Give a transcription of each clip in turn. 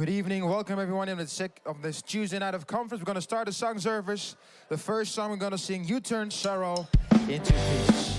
Good evening. Welcome everyone on this Tuesday night of conference. We're going to start the song service. The first song we're going to sing, You Turn Sorrow into Peace.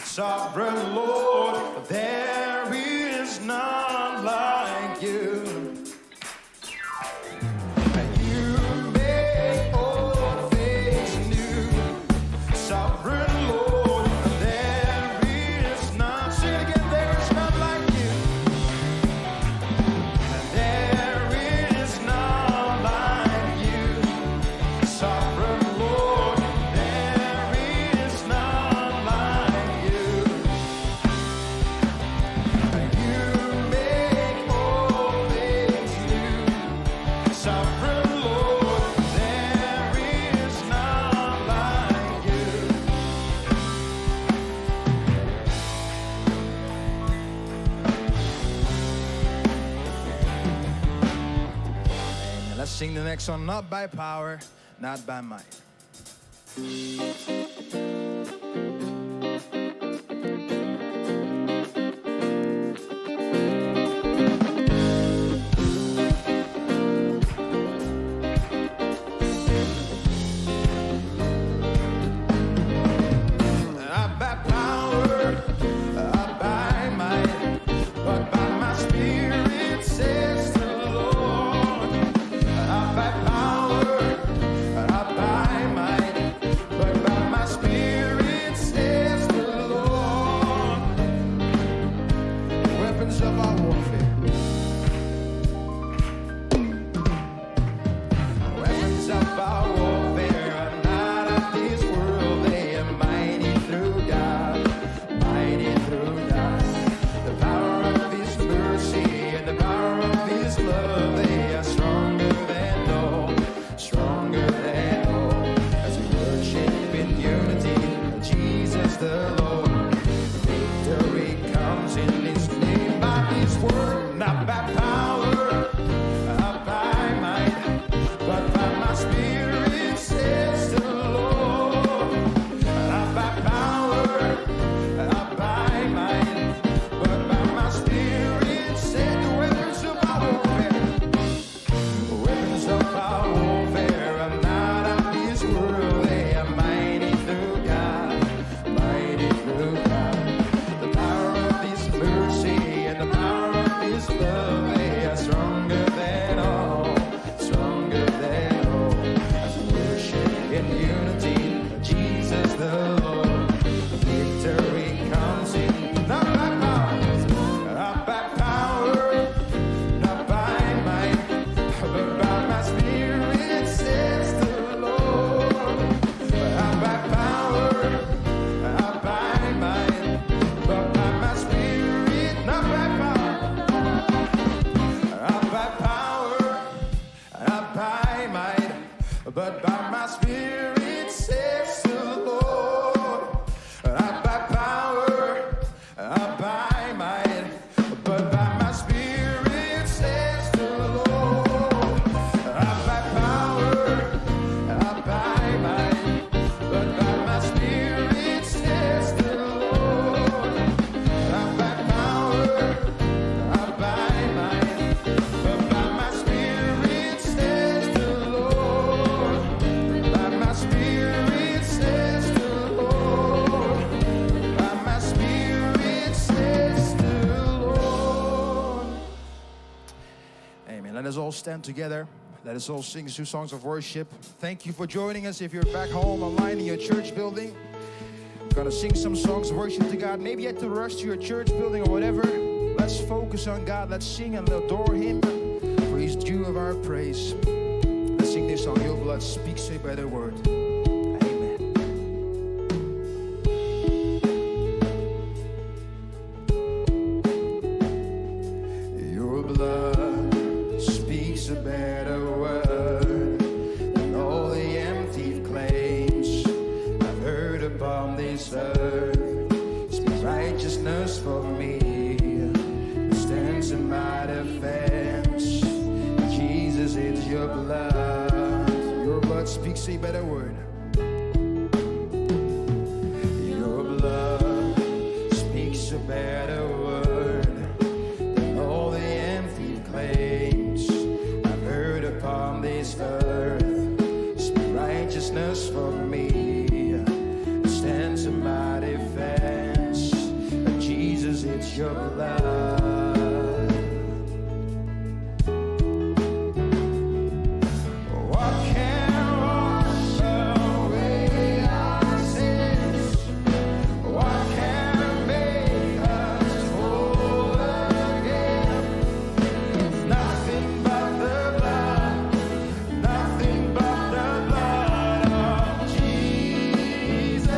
Sovereign Lord, there is none like you. You make all things new. Sovereign Lord, there is none. Sing it again, there is none like you. There is none like you. Sovereign Lord, there is none like you. You make all things new. Sovereign Lord, there is none like you. And let's sing the next song, Not by Power, Not by Might. Not by power, not by might, but by my spirit, says the Lord. Not by power, not by might, but by my but by my spirit, says the Lord. Not by power, not by might, but by my spirit, says the Lord. Not by power, not by might, but by my spirit, says the Lord. Not by power, not by might, but by my spirit, says the Lord. By my spirit, says the Lord. By my spirit, says the Lord. Amen. Let us all stand together. Let us all sing 2 songs of worship. Thank you for joining us. If you're back home online in your church building, we're gonna sing some songs of worship to God. Maybe you had to rush to your church building or whatever. Let's focus on God. Let's sing and adore Him, for He's due of our praise. Let's sing this song. Your blood speaks a better word. Amen. Your blood speaks a better word than all the empty claims I've heard upon this earth. Speaks righteousness for me, it stands in my defense. Jesus, it's your blood. Your blood speaks a better word. Your blood speaks a better word than all the empty claims I've heard upon this earth. Speak righteousness for me, it stands in my defense. Jesus, it's your blood. What can wash away our sins? What can make us whole again? Nothing but the blood, nothing but the blood of Jesus.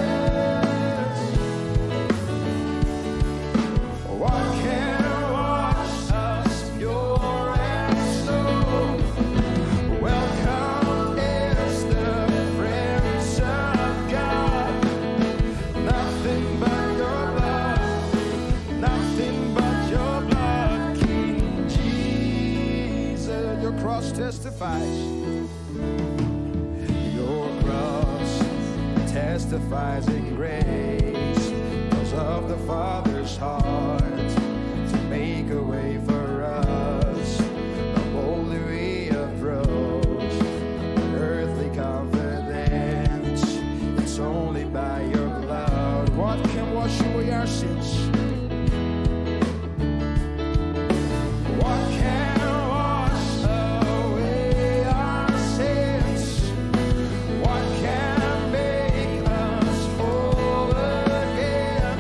What can wash us pure and snow? Welcome is the friends of God. Nothing but your blood, nothing but your blood, King Jesus. Your cross testifies. Your cross testifies in grace, because of the Father's heart to make a way for us. The boldly we approach the earthly confidence. It's only by your blood. What can wash away our sins? What can wash away our sins? What can make us whole again?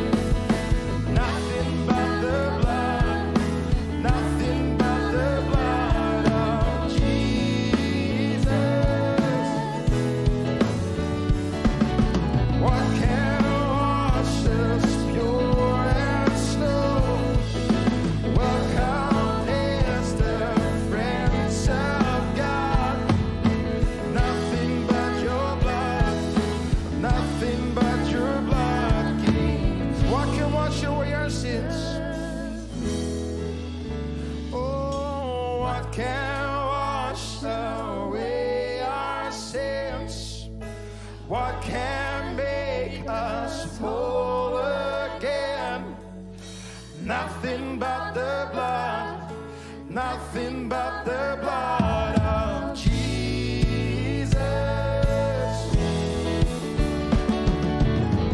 Nothing but the blood, nothing but the blood of Jesus. What can wash us pure and snow? Welcome is the friends of God. Nothing but your blood, nothing but your blood, King. What can wash away our sins? Oh, what can wash away our sins? What can make us whole again? Nothing but the blood, nothing but the blood of Jesus.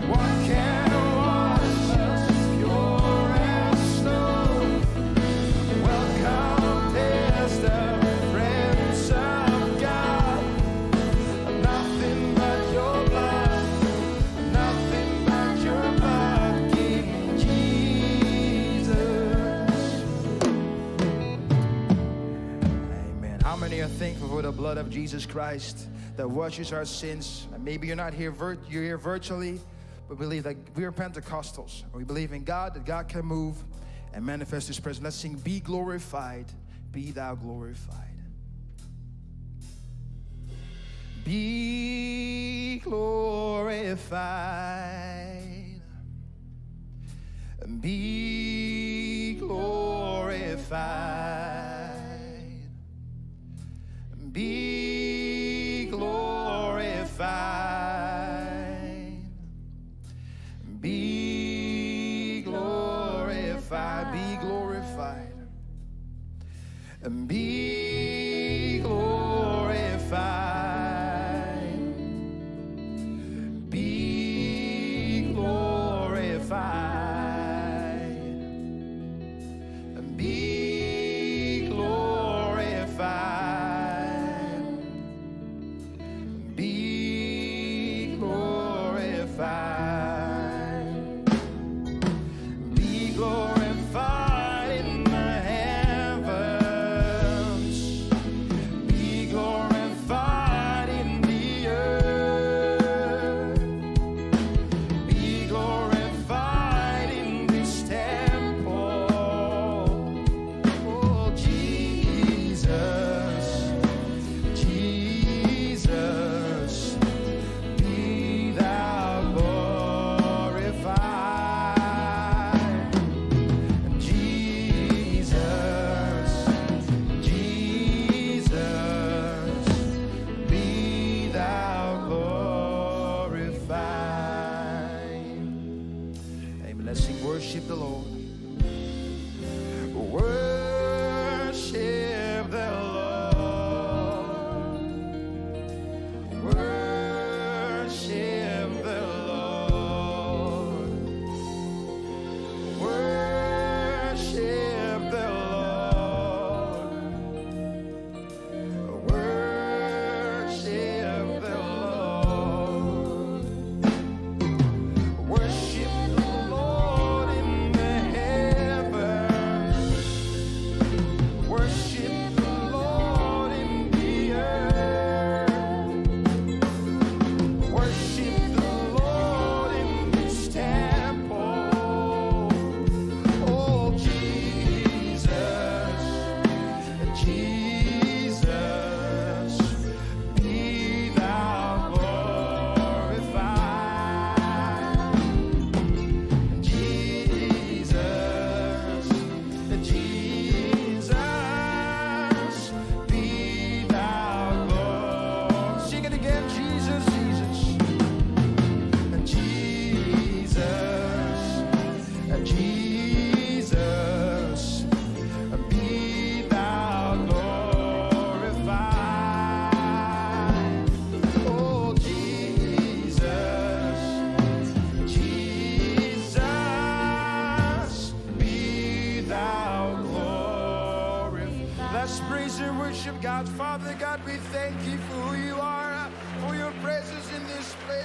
What can wash us pure as snow? Welcome is the friends of God. Nothing but your blood, nothing but your blood, King Jesus. Amen. How many are thankful for the blood of Jesus Christ that washes our sins? And maybe you're not here, you're here virtually, but believe that we're Pentecostals. We believe in God, that God can move and manifest His presence. Let's sing, be glorified, be thou glorified. Be glorified. Be glorified. Be glorified. Be glorified. Be glorified. Be glorified. Be glorified. Be glorified. Be glorified. Be glorified in the heavens. Be glorified in the earth. Be glorified in this temple. Oh, Jesus, Jesus, be thou glorified. Jesus, Jesus, be thou glorified. Amen. Let's sing worship the Lord. Worship the Lord. Worship the Lord. Worship the Lord. Worship the Lord. Worship the Lord in the heavens. Worship the Lord in the earth. Worship the Lord in this temple. Oh, Jesus, Jesus, be thou glorified. Jesus, Jesus, be thou glorified. Sing it again, Jesus, Jesus. Jesus, Jesus, be thou glorified. Oh, Jesus, Jesus, be thou glorified. Let's praise and worship God. Father God, we thank you for who you are, for your presence in this place.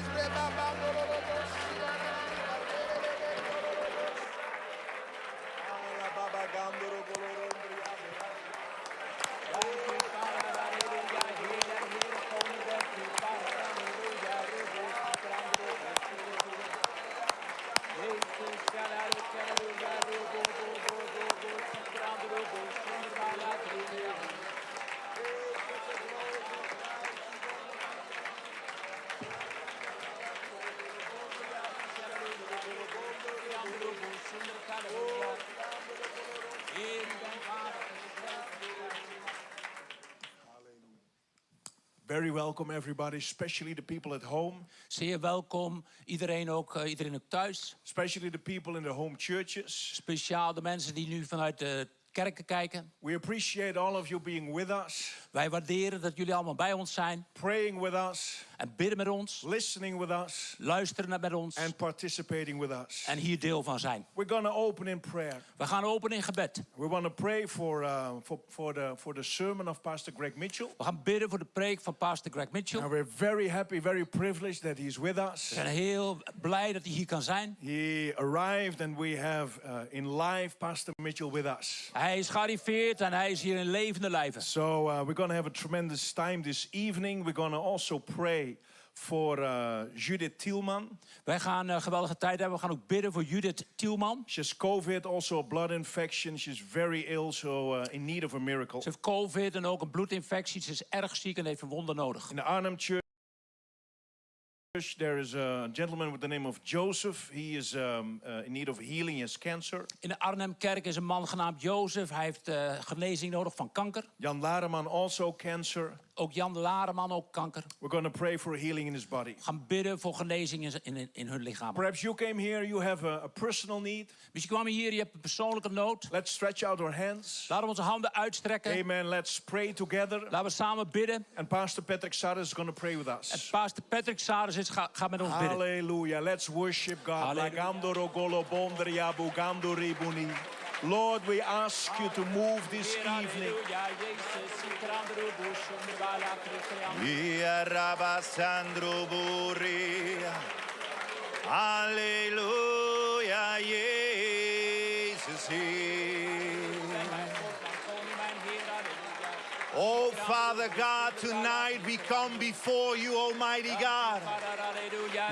Very welcome everybody, especially the people at home, Zeer welkom, iedereen ook thuis. especially the people in the home churches. Speciaal de mensen die nu vanuit de kerken kijken. We appreciate all of you being with us, Wij waarderen dat jullie allemaal bij ons zijn. praying with us, En bidden met ons. listening with us, Luisteren met ons. and participating with us. En hier deel van zijn. We're going to open in prayer. We gaan openen in gebed. We want to pray for the sermon of Pastor Greg Mitchell. We gaan bidden voor de preek van pastor Greg Mitchell. And we're very happy, very privileged that he's with We us. zijn heel blij dat hij hier kan zijn. He arrived and we have in live Pastor Mitchell with us. Hij is gearriveerd en hij is hier in levende lijven. So we're going to have a tremendous time this evening. We're going to also pray for Judith Tielman. Wij gaan een geweldige tijd hebben. We gaan ook bidden voor Judith Tielman. She has COVID, also a blood infection. She's very ill, so in need of a miracle. Ze heeft COVID en ook een bloedinfectie. Ze is erg ziek en heeft een wonder nodig. In the Arnhem Church, There is a gentleman with the name of Joseph. He is in need of healing his cancer. In de Arnhem-kerk is een man genaamd Jozef. Hij heeft genezing nodig van kanker. Jan Lareman also cancer. Ook Jan Lareman, ook kanker. We're going to pray for healing in his body. We gaan bidden voor genezing in hun lichaam. Perhaps you came here, you have a personal need. Misschien kwam je hier, je hebt een persoonlijke nood. Let's stretch out our hands. Laten we onze handen uitstrekken. Amen. Let's pray together. Laten we samen bidden. And Pastor Patrick Saras is going to pray with En us. pastor Patrick Saras gaat met ons bidden. Hallelujah. Let's worship God. Hallelujah. Lord, we ask you to move this evening. Rabasandro Buria. Hallelujah, Jesus. Oh, Father God, tonight we come before you, Almighty God.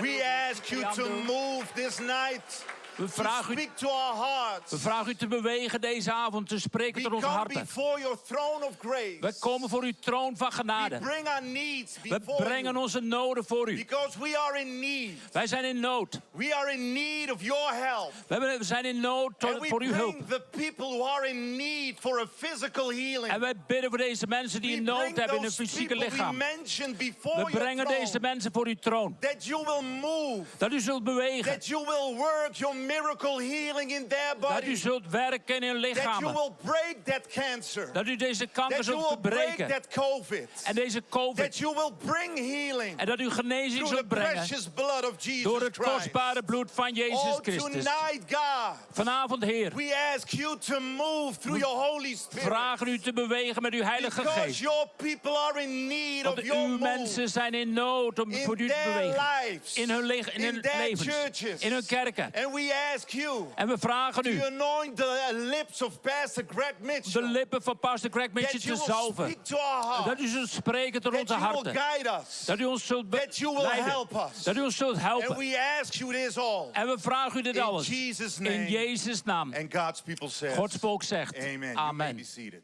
We ask you to move this night. We vragen, Speak to our hearts. we vragen u te bewegen deze avond, te spreken We tot onze come harten. before your throne of grace. We komen voor uw troon van We genade. bring our needs We before brengen you. onze noden voor u. Because we are in need. Wij zijn in nood. We are in need of your help. We zijn in nood And we voor uw hulp. bring the people who are in need for a physical healing. En wij bidden voor deze mensen die We in nood bring hebben in hun those fysieke people we lichaam. mentioned before We your brengen deze throne. mensen voor uw troon. That you will move. Dat u zult bewegen. That you will work your miracle healing in their Dat u body. zult werken in hun That you lichamen. will break that cancer. Dat u deze kanker That you zult will break breken. that COVID. En deze That COVID. you will bring healing En dat u genezing through the zult brengen. precious blood of Jesus Door het Christ. kostbare bloed van Jezus Oh, Christus. tonight, God, Vanavond, Heer, we ask you to move through your Holy Spirit. vragen u te bewegen met uw Heilige Because Geest. your people are in need Want of your uw move mensen zijn in nood om in voor u te their bewegen. lives, In hun in their levens. churches. In hun kerken. And we ask you En we vragen to u anoint the lips of Pastor Greg de Mitchell. lippen van pastor Greg Mitchell That you te will zalven. speak to our Dat heart. u zult spreken tot That onze you will harten. guide us. Dat u ons zult That you will leiden. help us. Dat u ons zult And helpen. we ask you this all. En we vragen u dit In alles. Jesus' In name. Jezus' naam. And God's people says. Gods volk zegt. Amen. You may Amen. be seated.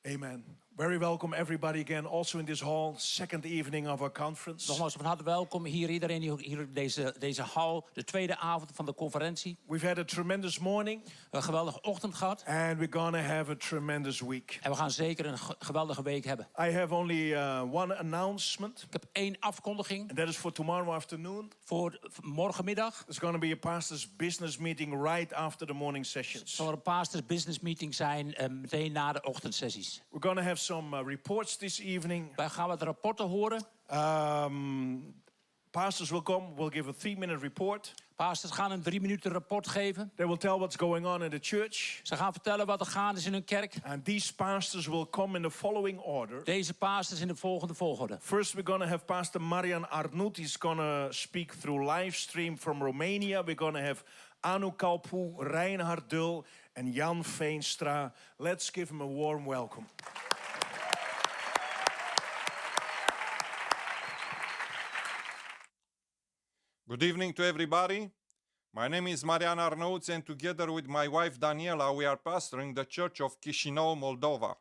Amen. Very welcome everybody again, also in this hall, second evening of our conference. Nogmaals van harte welkom hier iedereen hier op deze hal. De tweede avond van de conferentie. We've had a tremendous morning Een geweldige ochtend gehad. and we're gonna have a tremendous week. En we gaan zeker een geweldige week hebben. I have only one announcement, Ik heb 1 afkondiging and that is for tomorrow afternoon. voor morgenmiddag. There's going to be a pastor's business meeting right after the morning sessions. Zal er een pastors business meeting zijn meteen na de ochtendsessies. We're going to have some reports this evening. Wij gaan wat rapporten horen. Pastors will come, will give a 3-minute report. Pastors gaan een 3-minuten rapport geven. They will tell what's going on in the church. Ze gaan vertellen wat er gaande is in hun kerk. And these pastors will come in the following order. Deze pastors in de volgende volgorde. First, we're going to have Pastor Marian Arnout. He's going to speak through live stream from Romania. We're going to have Anu Kalpu, Reinhard Dul, and Jan Veenstra. Let's give him a warm welcome. Good evening to everybody. My name is Marian Arnauts, and together with my wife Daniela, we are pastoring the Church of Chisinau, Moldova.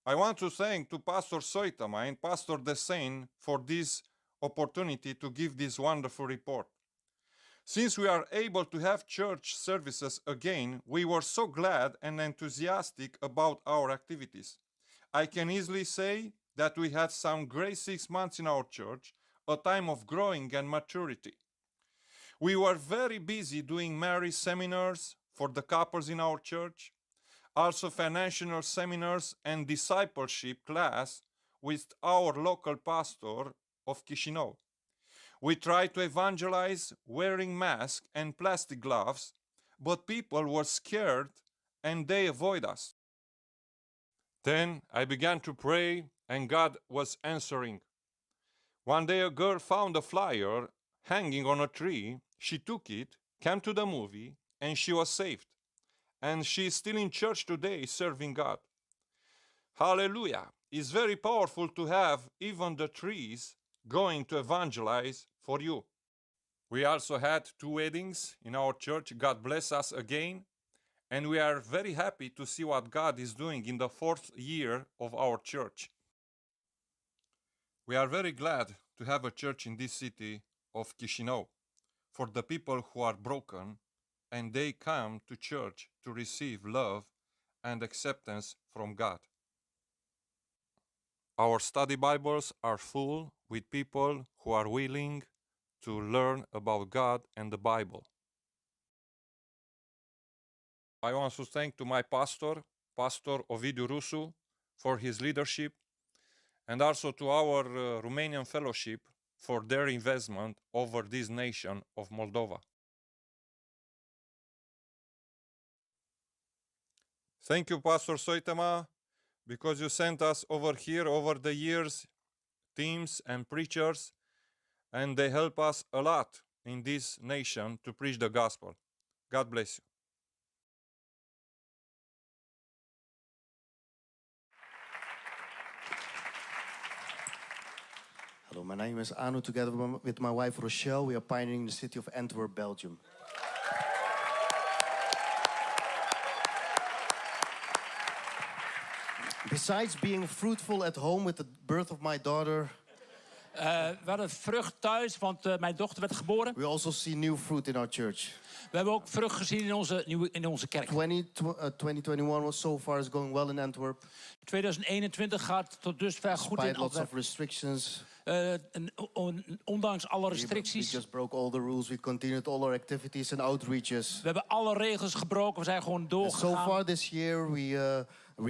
I want to thank to Pastor Soitama and Pastor Desain for this opportunity to give this wonderful report. Since we are able to have church services again, we were so glad and enthusiastic about our activities. I can easily say that we had some great 6 months in our church, a time of growing and maturity. We were very busy doing marriage seminars for the couples in our church, also financial seminars and discipleship class with our local pastor of Chisinau. We tried to evangelize wearing masks and plastic gloves, but people were scared and they avoid us. Then I began to pray and God was answering. One day a girl found a flyer hanging on a tree. She took it, came to the movie, and she was saved. And she is still in church today serving God. Hallelujah. It's very powerful to have even the trees going to evangelize for you. We also had 2 weddings in our church. God bless us again. And we are very happy to see what God is doing in the 4th year of our church. We are very glad to have a church in this city of Chișinău for the people who are broken and they come to church to receive love and acceptance from God. Our study Bibles are full with people who are willing to learn about God and the Bible. I want to thank to my pastor, Pastor Ovidiu Rusu, for his leadership, and also to our Romanian fellowship for their investment over this nation of Moldova. Thank you, Pastor Soitema, because you sent us over here over the years, teams and preachers, and they help us a lot in this nation to preach the gospel. God bless you. Hello, my name is Anu. Together with my wife Rochelle, we are pioneering the city of Antwerp, Belgium. Besides being fruitful at home with the birth of my daughter, We hadden vrucht thuis, want mijn dochter werd geboren. we also see new fruit in our church. We hebben ook vrucht gezien in onze kerk. 2021 was so far is going well in Antwerp. 2021 gaat tot dusver goed in Despite lots of Antwerpen. restrictions, Ondanks alle we restricties. just broke all the rules. We continued all our activities and outreaches. We hebben alle regels gebroken. We zijn gewoon And so doorgegaan. far this year, we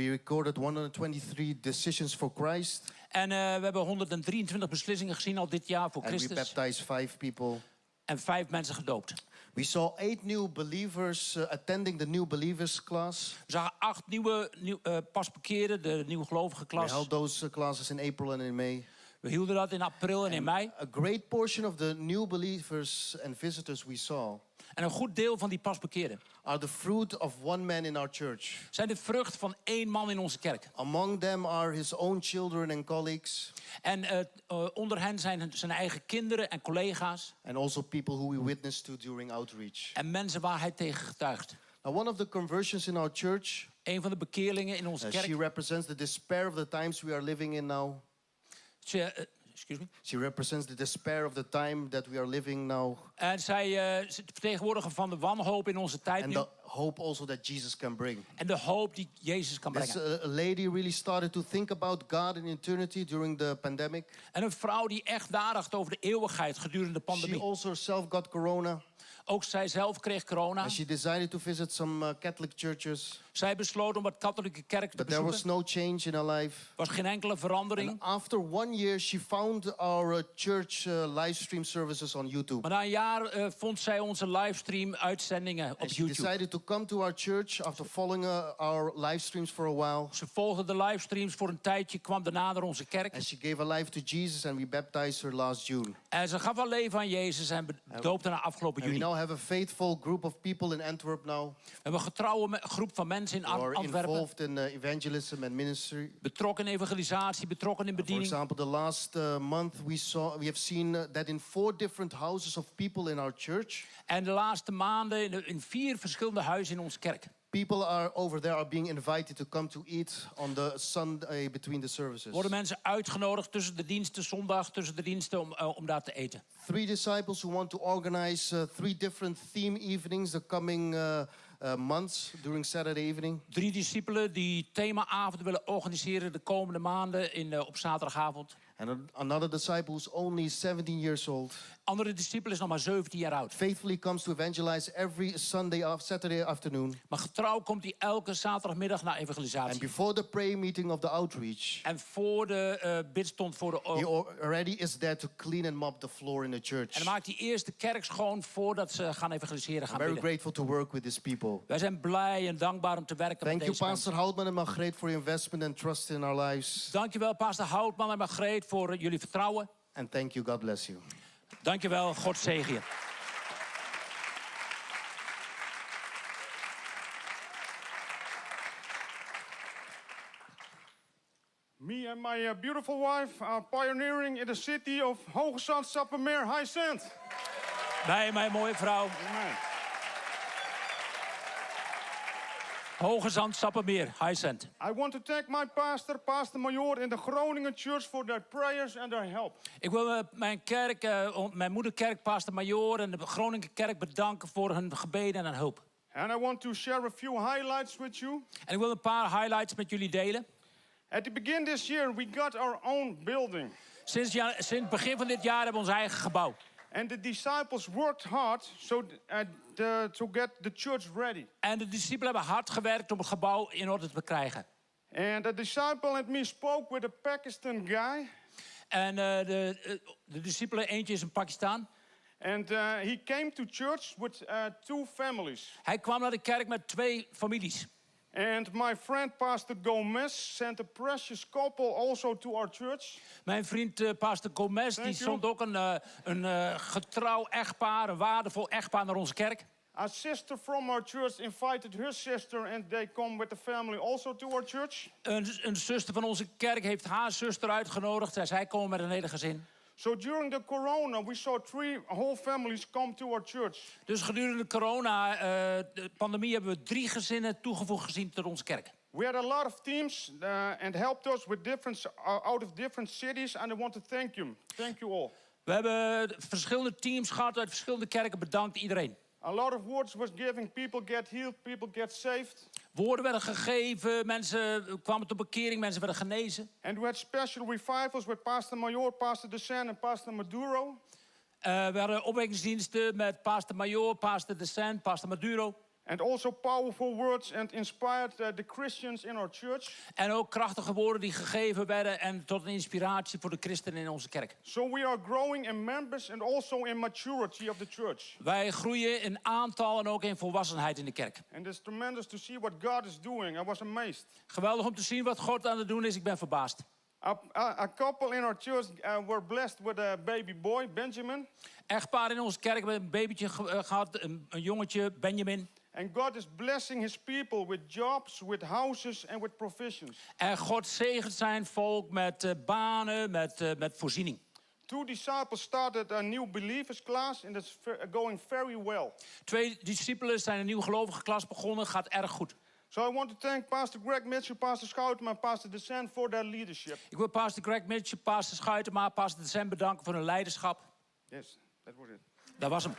recorded 123 decisions for Christ. En we hebben 123 beslissingen gezien al dit jaar voor And we Christus. baptized 5 people. En 5 mensen gedoopt. We saw 8 new believers attending the new believers class. We zagen 8 nieuwe pasbekeerden, de nieuwe gelovige We klas. held those classes in April and in May. We hielden dat in april en in mei. A great portion of the new believers and visitors we saw En een goed deel van die pasbekeerden are the fruit of one man in our church. zijn de vrucht van 1 man in onze kerk. Among them are his own children and colleagues, En onder hen zijn zijn eigen kinderen en collega's. and also people who we witnessed to during outreach. En mensen waar hij tegen getuigt. Now, one of the conversions in our church, Een van de bekeerlingen in onze she kerk. represents the despair of the times we are living in now. Excuse me. She represents the despair of the time that we are living now, En zij is de vertegenwoordiger van de wanhoop in onze tijd and nu. the hope also that Jesus can bring. En de hoop die Jezus kan This brengen. a lady really started to think about God in eternity during the pandemic. En een vrouw die echt nadacht over de eeuwigheid gedurende de She pandemie. also herself got corona, Ook zij zelf kreeg corona. and she decided to visit some Catholic churches. Zij besloot om wat katholieke kerk te But there was bezoeken. no change in her life. Was geen enkele verandering. And after 1 year, she found our church livestream services on YouTube. Maar na een jaar vond zij onze livestream uitzendingen op And she YouTube. decided to come to our church after following our live streams for a while. Ze volgde de livestreams voor een tijdje, kwam daarna naar onze kerk. And she gave her life to Jesus, and we baptized her last June. En ze gaf haar leven aan Jezus en doopte haar afgelopen And we juni. now have a faithful group of people in Antwerp now We hebben een getrouwe groep van mensen in who are Antwerpen. involved in evangelism and ministry. Betrokken in evangelisatie, betrokken in For bediening. example, the last month we have seen that in 4 different houses of people in our church, En de laatste maanden in 4 verschillende huizen in onze kerk. people are being invited to come to eat on the Sunday between the services. Worden mensen uitgenodigd tussen de diensten, zondag tussen de diensten om daar te eten. 3 disciples who want to organize 3 different theme evenings the coming months during Saturday evening. 3 discipelen die themaavonden willen organiseren de komende maanden op zaterdagavond. And another disciple who's only 17 years old Andere discipel is nog maar 17 jaar oud. faithfully comes to evangelize every Saturday afternoon. Maar getrouw komt hij elke zaterdagmiddag naar And evangelisatie. before the prayer meeting of the outreach, En voor de bidstond voor de he already is there to clean and mop the floor in the church. En dan maakt hij eerst de kerk schoon voordat ze gaan evangeliseren, gaan Very bidden. grateful to work with these people. Wij zijn blij en dankbaar om te werken Thank met you, deze mensen. Pastor Houtman and Margreet, for your investment and trust in our lives. Dankjewel, pastor Houtman en Margreet, voor jullie vertrouwen. And thank you, God bless you. Dankjewel, God zegen je. Me and my beautiful wife are pioneering in the city of Hoogezand, Sappemeer, Highsand. Wij, mijn mooie vrouw. Amen. Hoge Zand, Sappemeer, Highsend. I want to thank my pastor, Pastor Major, in the Groningen Church for their prayers and their help. Ik wil mijn moederkerk, Pastor Major en de Groningen kerk bedanken voor hun gebeden en hun hulp. And I want to share a few highlights with you. En ik wil een paar highlights met jullie delen. At the beginning this year, we got our own building. Sinds het begin van dit jaar hebben we ons eigen gebouw. And the disciples worked hard to get the church ready. En de discipelen hebben hard gewerkt om het gebouw in orde te krijgen. And the disciple and me spoke with a Pakistan guy. En de discipelen, eentje is in Pakistan. And he came to church with 2 families. Hij kwam naar de kerk met 2 families. And my friend Pastor Gomez sent a precious couple also to our church. Mijn vriend Pastor Gomez die zond ook een getrouw echtpaar, een waardevol echtpaar naar onze kerk. A sister from our church invited her sister and they come with the family also to our church. Een zuster van onze kerk heeft haar zuster uitgenodigd en zij komen met een hele gezin. So during the corona, we saw 3 whole families come to our church. Dus gedurende de pandemie hebben we 3 gezinnen toegevoegd gezien tot onze kerk. We had a lot of teams and helped us with out of different cities, and I want to thank you. Thank you all. We hebben verschillende teams gehad uit verschillende kerken. Bedankt iedereen. A lot of words was given. People get healed, people get saved. Woorden werden gegeven, mensen kwamen tot bekering, mensen werden genezen. And we had special revivals with Pastor Major, Pastor DeSan and Pastor Maduro. We hadden opwekkingsdiensten met Pastor Major, Pastor DeSan, Pastor Maduro. And also powerful words and inspired the Christians in our church. En ook krachtige woorden die gegeven werden en tot een inspiratie voor de christenen in onze kerk. So we are growing in members and also in maturity of the church. Wij groeien in aantal en ook in volwassenheid in de kerk. And it's tremendous to see what God is doing. I was amazed. Geweldig om te zien wat God aan het doen is. Ik ben verbaasd. A couple in our church were blessed with a baby boy, Benjamin. Echtpaar in onze kerk hebben een babytje gehad, een jongetje, Benjamin. And God is blessing his people with jobs, with houses and with provisions. En God zegent zijn volk met banen, met voorziening. 2 disciples started a new believers class and it's going very well. 2 discipelen zijn een nieuw gelovige klas begonnen, gaat erg goed. So I want to thank Pastor Greg Mitchell, Pastor Schoutema and Pastor DeSan for their leadership. Ik wil Pastor Greg Mitchell, Pastor Schuitema, Pastor DeSan bedanken voor hun leiderschap. Yes, that was it. Dat was hem.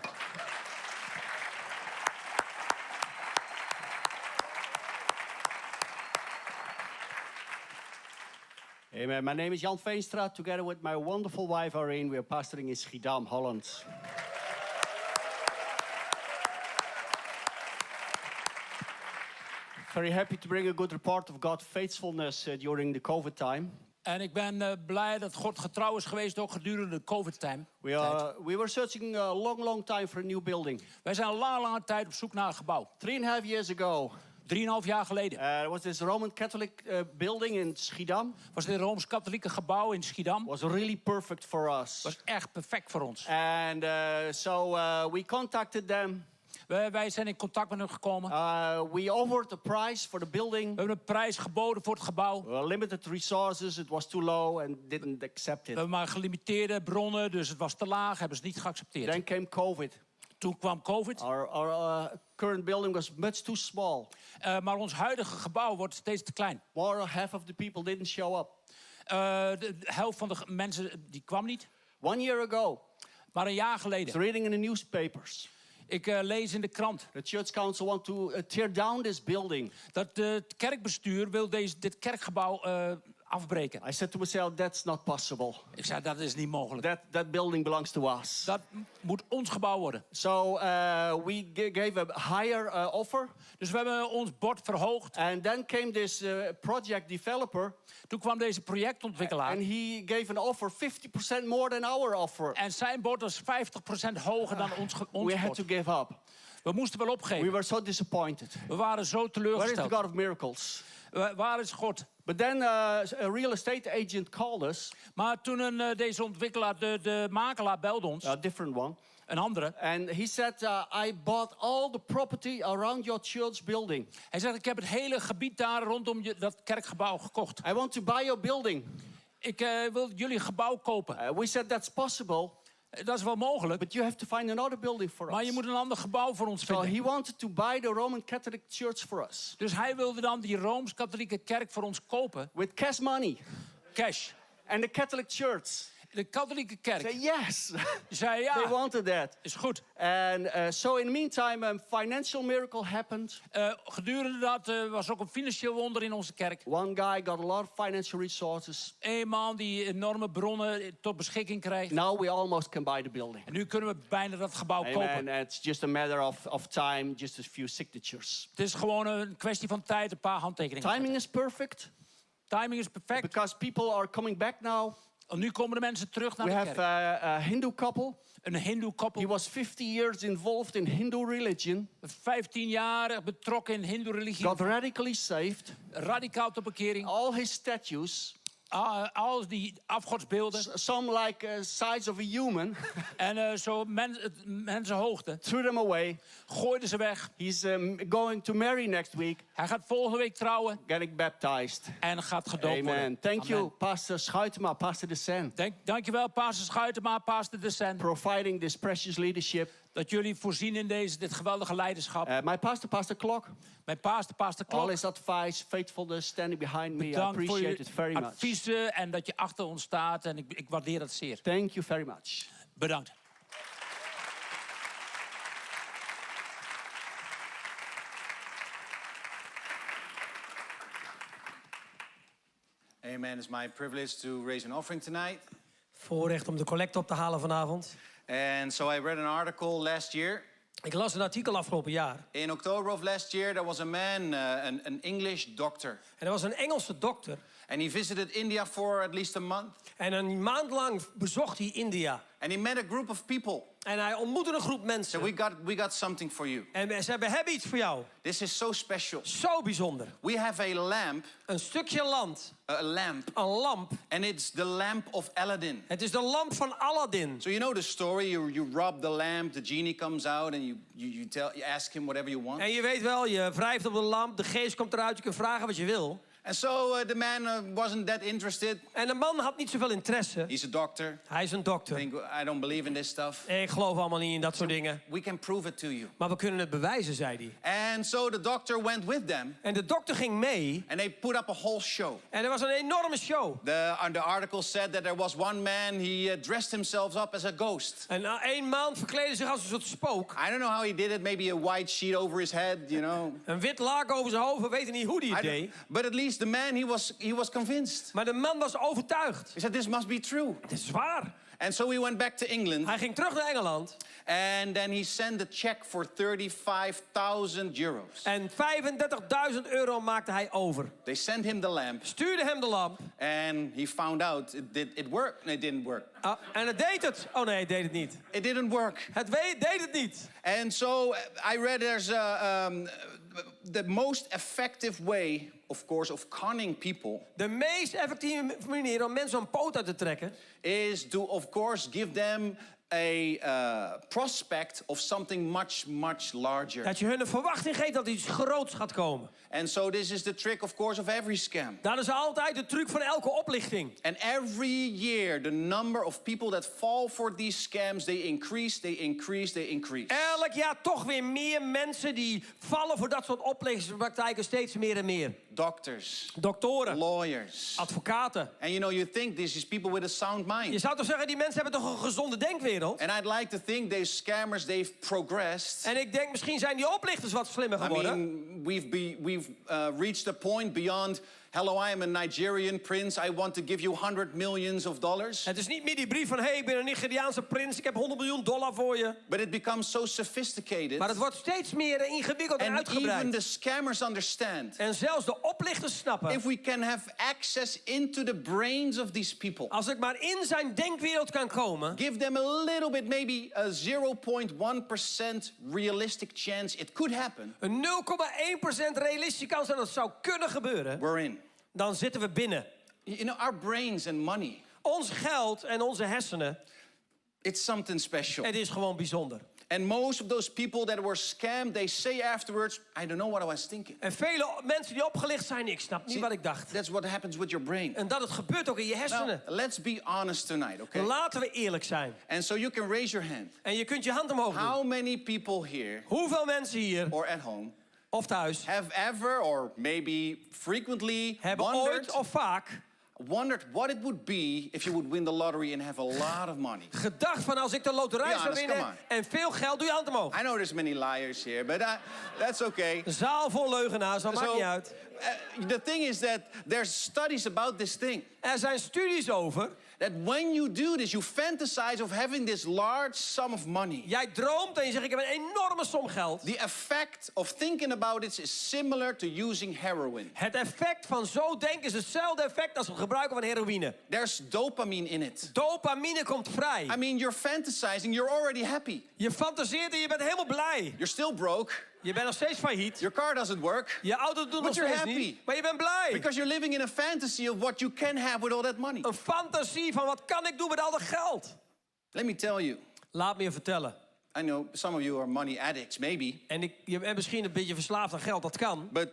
Amen. My name is Jan Veenstra. Together with my wonderful wife, Irene, we are pastoring in Schiedam, Holland. Very happy to bring a good report of God's faithfulness during the COVID time. En ik ben blij dat God getrouw is geweest, ook gedurende de COVID-time. We were searching a long time for a new building. Wij zijn al lange tijd op zoek naar een gebouw. 3.5 years ago. 3,5 jaar geleden. There was this Roman Catholic building in Schiedam. Was dit Rooms-Katholieke gebouw in Schiedam. Was really perfect for us. Was echt perfect voor ons. And so we contacted them. Wij zijn in contact met hen gekomen. We offered the price for the building. We hebben een prijs geboden voor het gebouw. Limited resources, it was too low and didn't accept it. We hebben maar gelimiteerde bronnen, dus het was te laag, hebben ze niet geaccepteerd. Then came COVID. Toen kwam COVID. Our current building was much too small. Maar ons huidige gebouw wordt steeds te klein. More than half of the people didn't show up. De helft van de mensen die kwam niet. 1 year ago. Maar een jaar I was geleden. reading in the newspapers. Ik lees in de krant. The church council want to tear down this building. Dat het kerkbestuur wil dit kerkgebouw afbreken. I said to myself, that's not possible. Ik zei, dat is niet mogelijk. That building belongs to us. Dat moet ons gebouw worden. So we gave a higher offer. Dus we hebben ons bod verhoogd. And then came this project developer. Toen kwam deze projectontwikkelaar. And he gave an offer 50% more than our offer. En zijn bod was 50% hoger dan ons We had bod. to give up. We moesten wel We opgeven. were so disappointed. We waren zo Where is the teleurgesteld. God of miracles? Waar is God? But then a real estate agent called us, Maar toen deze ontwikkelaar, de makelaar, belde ons. a different one, Een andere. and he said, I bought all the property around your church building. Hij zegt, ik heb het hele gebied daar rondom dat kerkgebouw gekocht. I want to buy your building. Ik wil jullie gebouw kopen. We said, that's possible, Dat is wel mogelijk. but you have to find another building for Maar us. je moet een ander gebouw voor ons So vinden. he wanted to buy the Roman Catholic Church for us Dus hij wilde dan die Rooms-Katholieke kerk voor ons kopen. with cash money. Cash. And the Catholic Church De katholieke kerk said yes. zei They ja, wanted that. is goed. And so in the meantime, a financial miracle happened. Gedurende dat was ook een financieel wonder in onze kerk. One guy got a lot of financial resources. Een man die enorme bronnen tot beschikking krijgt. Now we almost can buy the building. En nu kunnen we bijna dat gebouw Amen. kopen. It's just a matter of time, just a few signatures. Het is gewoon een kwestie van tijd, een paar handtekeningen. Timing is perfect Timing is perfect. because people are coming back now. En nu komen de mensen terug naar We de have kerk. a Hindu couple. Een Hindoe koppel. He was 50 years involved in Hindu religion, 15 jaar betrokken in Hindoe-religie. got radically saved. Radicaal tot bekering. All his statues, Al die afgodsbeelden. some like size of a human, En zo mensenhoogte. threw them away. Gooiden ze weg. He's going to marry next week, Hij gaat volgende week trouwen. getting baptized. En gaat gedoopt Amen. worden. Thank you, Amen. Pastor Schuitema, Pastor De Sen, Dankjewel, Pastor Schuitema, Pastor De Sen. providing this precious leadership. Dat jullie voorzien in dit geweldige leiderschap. My pastor, Pastor Klok, Mijn pastor, Pastor all Klok. his advice, faithfulness, standing behind me. I Bedankt voor appreciate je it very much. adviezen en dat je achter ons staat. En ik waardeer dat zeer. Thank you very much. Bedankt. Amen. It's my privilege to raise an offering tonight. Voorrecht om de collecte op te halen vanavond. And so I read an article last year. Ik las een artikel afgelopen jaar. In October of last year, there was a man, an English doctor. En er was een Engelse dokter. And he visited India for at least a month. En een maand lang bezocht hij India. And he met a group of people. En hij ontmoette een groep mensen. So we got something for you. En ze hebben iets voor jou. This is so special. Zo bijzonder. We have a lamp. Een stukje land. A lamp. Een lamp. And it's the lamp of Aladdin. Het is de lamp van Aladdin. So you know the story. You rub the lamp, the genie comes out, and you ask him whatever you want. En je weet wel, je wrijft op de lamp, de geest komt eruit, je kunt vragen wat je wil. And so the man wasn't that interested. En de man had niet zoveel interesse. He's a doctor. Hij is een dokter. I don't believe in this stuff. Ik geloof allemaal niet in dat soort dingen. We can prove it to you. Maar we kunnen het bewijzen, zei hij. And so the doctor went with them. En de dokter ging mee. And they put up a whole show. En er was een enorme show. The article said that there was one man, he dressed himself up as a ghost. En één man verkleedde zich als een soort spook. I don't know how he did it. Maybe a white sheet over his head, you know. Een wit laken over zijn hoofd, we weten niet hoe die het deed. But at least the man, he was convinced. Maar de man was overtuigd. He said, this must be true. Het is waar. And so he went back to England. Hij ging terug naar Engeland. And then he sent a check for 35,000 euros. En 35.000 euro maakte hij over. They sent him the lamp. Stuurde hem de lamp. And he found out it worked. It didn't work. En het deed het. Oh nee, het deed het niet. It didn't work. Het deed het niet. And so I read there's the most effective way, of course, of conning people. De meest effectieve manier om mensen een poot uit te trekken is to, of course, give them a prospect of something much, much larger. dat je hun een verwachting geeft dat iets groots gaat komen. And so this is the trick, of course, of every scam. Dat is altijd de truc van elke oplichting. And every year, the number of people that fall for these scams, they increase, they increase, they increase. Elk jaar toch weer meer mensen die vallen voor dat soort oplichtingspraktijken, steeds meer en meer. Doctors, doktoren, lawyers, advocaten. And you think this is people with a sound mind. Je zou toch zeggen, die mensen hebben toch een gezonde denkwereld? And I'd like to think these scammers, they've progressed. En ik denk, misschien zijn die oplichters wat slimmer geworden. I mean, we've reached a point beyond, hello, I am a Nigerian prince. I want to give you $100 million. Het is niet meer die brief van, hey, ik ben een Nigeriaanse prins. Ik heb $100 miljoen voor je. But it becomes so sophisticated. Maar het wordt steeds meer ingewikkeld en uitgebreid. Even the scammers understand. En zelfs de oplichters snappen. If we can have access into the brains of these people. Als ik maar in zijn denkwereld kan komen. Give them a little bit, maybe a 0.1% realistic chance it could happen. Een 0,1% realistische kans dat het zou kunnen gebeuren. We're in. Dan zitten we binnen. You know, our brains and money. Ons geld en onze hersenen. It's something special. Het is gewoon bijzonder. And most of those people that were scammed, they say afterwards, I don't know what I was thinking. En vele mensen die opgelicht zijn, ik snap niet See, wat ik dacht. That's what happens with your brain. En dat het gebeurt ook in je Now, hersenen. let's be honest tonight, okay? Laten we eerlijk zijn. And so you can raise your hand. En je kunt je hand omhoog doen. How many people here Hoeveel mensen hier or at home of thuis have ever or maybe frequently hebben ooit of vaak wondered what it would be if you would win the lottery and have a lot of money? gedacht van als ik de loterij Be zou honest, come winnen on. en veel geld, doe je hand omhoog. I know there's many liars here, but that's okay. Een zaal vol leugenaars, dat maakt So, niet uit. the thing is that there's studies about this thing. Er zijn studies over. That when you do this, you fantasize of having this large sum of money. Jij droomt en je zegt ik heb een enorme som geld. The effect of thinking about it is similar to using heroin. Het effect van zo denken is hetzelfde effect als het gebruiken van heroïne. There's dopamine in it. Dopamine komt vrij. I mean, you're fantasizing, you're already happy. Je fantaseert en je bent helemaal blij. You're still broke. Je bent nog steeds failliet. Your car doesn't work. Je auto doet nog But you're steeds happy. niet. Maar je bent blij. Because you're living in a fantasy of what you can have with all that money. Een fantasie van wat kan ik doen met al dat geld. Let me tell you. Laat me je vertellen. I know some of you are money addicts, maybe. En je bent misschien een beetje verslaafd aan geld, dat kan. But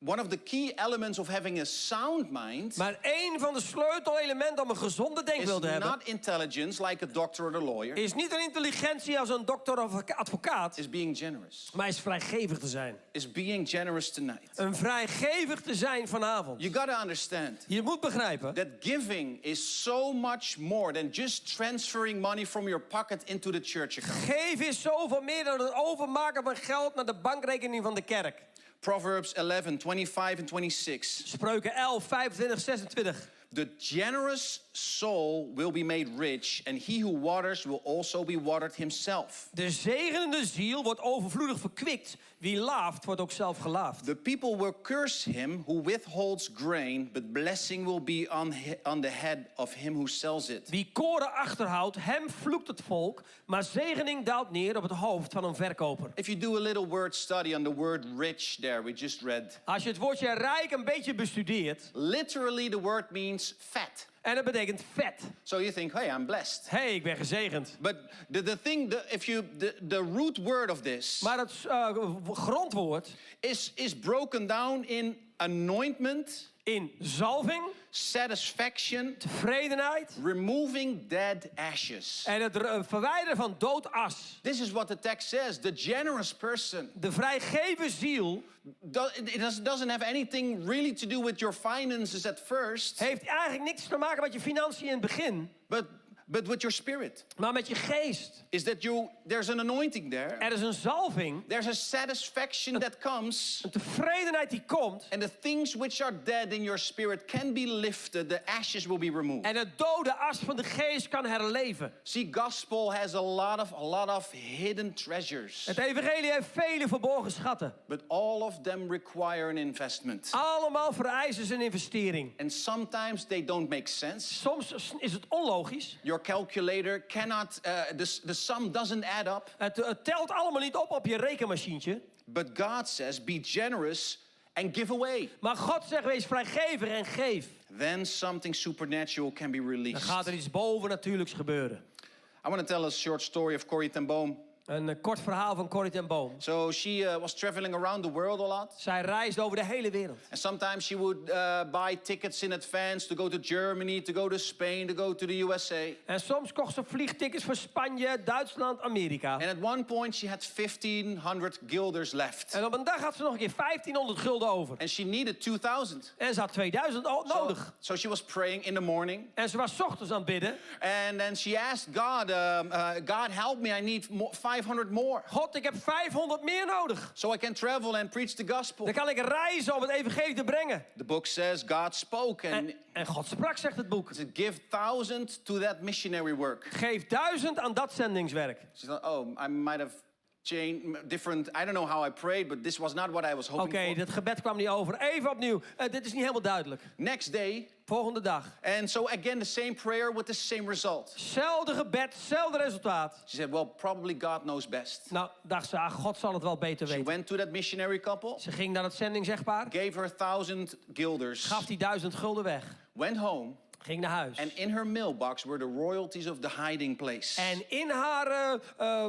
one of the key elements of having a sound mind Maar één van de sleutelelementen om een gezonde is denkbeeld te hebben not intelligence like a doctor or a lawyer. is niet een intelligentie als een dokter of advocaat, Is being generous. maar is vrijgevig te zijn. Is being generous tonight. Een vrijgevig te zijn vanavond. You gotta understand Je moet begrijpen that giving is so much more than just transferring money from your pocket into the church account. geven is zoveel meer dan het overmaken van geld naar de bankrekening van de kerk. Proverbs 11, 25 and 26. Spreuken 11, 25, 26. The generous soul will be made rich, and he who waters will also be watered himself. De zegenende ziel wordt overvloedig verkwikt. Wie laaft, wordt ook zelf gelaafd. The people will curse him who withholds grain, but blessing will be on the head of him who sells it. Wie koren achterhoudt, hem vloekt het volk. Maar zegening daalt neer op het hoofd van een verkoper. If you do a little word study on the word rich there, we just read. Als je het woordje rijk een beetje bestudeert. Literally the word means fat. En dat betekent vet. So you think, hey, I'm blessed. Hé, ik ben gezegend. But the root word of this Maar het grondwoord is broken down in anointment, in zalving, satisfaction, tevredenheid removing dead ashes. en het verwijderen van dood as. This is what the text says. The generous person De vrijgeven ziel doesn't have anything really to do with your finances at first, heeft eigenlijk niks te maken met je financiën in het begin, but with your spirit. maar met je geest. Is that there's an anointing there. Er is een zalving, There's a satisfaction that comes. een tevredenheid die komt. And the things which are dead in your spirit can be lifted. The ashes will be removed. En het dode as van de geest kan herleven. See, gospel has a lot of hidden treasures. Het evangelie heeft vele verborgen schatten. But all of them require an investment. Allemaal vereisen ze een investering. And sometimes they don't make sense. Soms is het onlogisch. Your calculator cannot, the sum doesn't add up. Het telt allemaal niet op je rekenmachientje. But God says, be generous and give away. Maar God zegt, wees vrijgevig en geef. Then something supernatural can be Dan released. gaat er iets bovennatuurlijks gebeuren. I want to tell a short story of Corrie ten Boom. Een kort verhaal van Corrie ten Boom. So she was traveling around the world a lot. Zij reisde over de hele wereld. And sometimes she would buy tickets in advance to go to Germany, to go to Spain, to go to the USA. En soms kocht ze vliegtickets voor Spanje, Duitsland, Amerika. And at one point she had 1,500 guilders left. En op een dag had ze nog een keer 1500 gulden over. And she needed 2,000. En ze had 2000 nodig. So she was praying in the morning. En ze was 's ochtends aan het bidden. And then she asked God, God help me, I need 500 more. God, ik heb 500 meer nodig. So I can travel and preach the gospel. Dan kan ik reizen om het evangelie te brengen. The book says God spoke and En God sprak, zegt het boek. said, give 1,000 to that missionary work. Geef 1000 aan dat zendingswerk. She thought, oh, I might have changed different, I don't know how I prayed, but this was not what I was hoping Oké, for. dit gebed kwam niet over. Even opnieuw. Dit is niet helemaal duidelijk. Next day, Volgende dag. and so again the same prayer with the same result. Zelfde gebed, zelfde resultaat. She said, well, probably God knows best. Nou, dacht ze, God zal het wel beter She weten. went to that missionary couple, Ze ging naar het zendingsechtpaar. gave her 1,000 guilders, Gaf die 1000 gulden weg. went home, Ging naar huis. And in her mailbox were the royalties of the hiding place. En in haar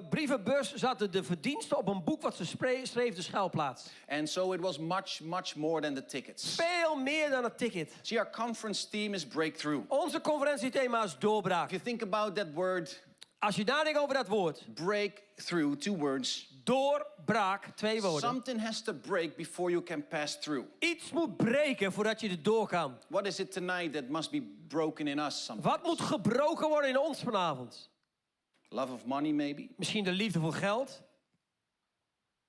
brievenbus zaten de verdiensten op een boek wat ze schreef, de schuilplaats. And so it was much, much more than the tickets. Veel meer dan het ticket. See, our conference theme is breakthrough. Onze conferentiethema is doorbraak. If you think about that word, Als je nadenkt over dat woord, breakthrough, 2 words. doorbraak, 2 woorden. Something has to break before you can pass through. Iets moet breken voordat je er door kan. What is it tonight that must be broken in us sometimes? Wat moet gebroken worden in ons vanavond? Love of money, maybe? Misschien de liefde voor geld?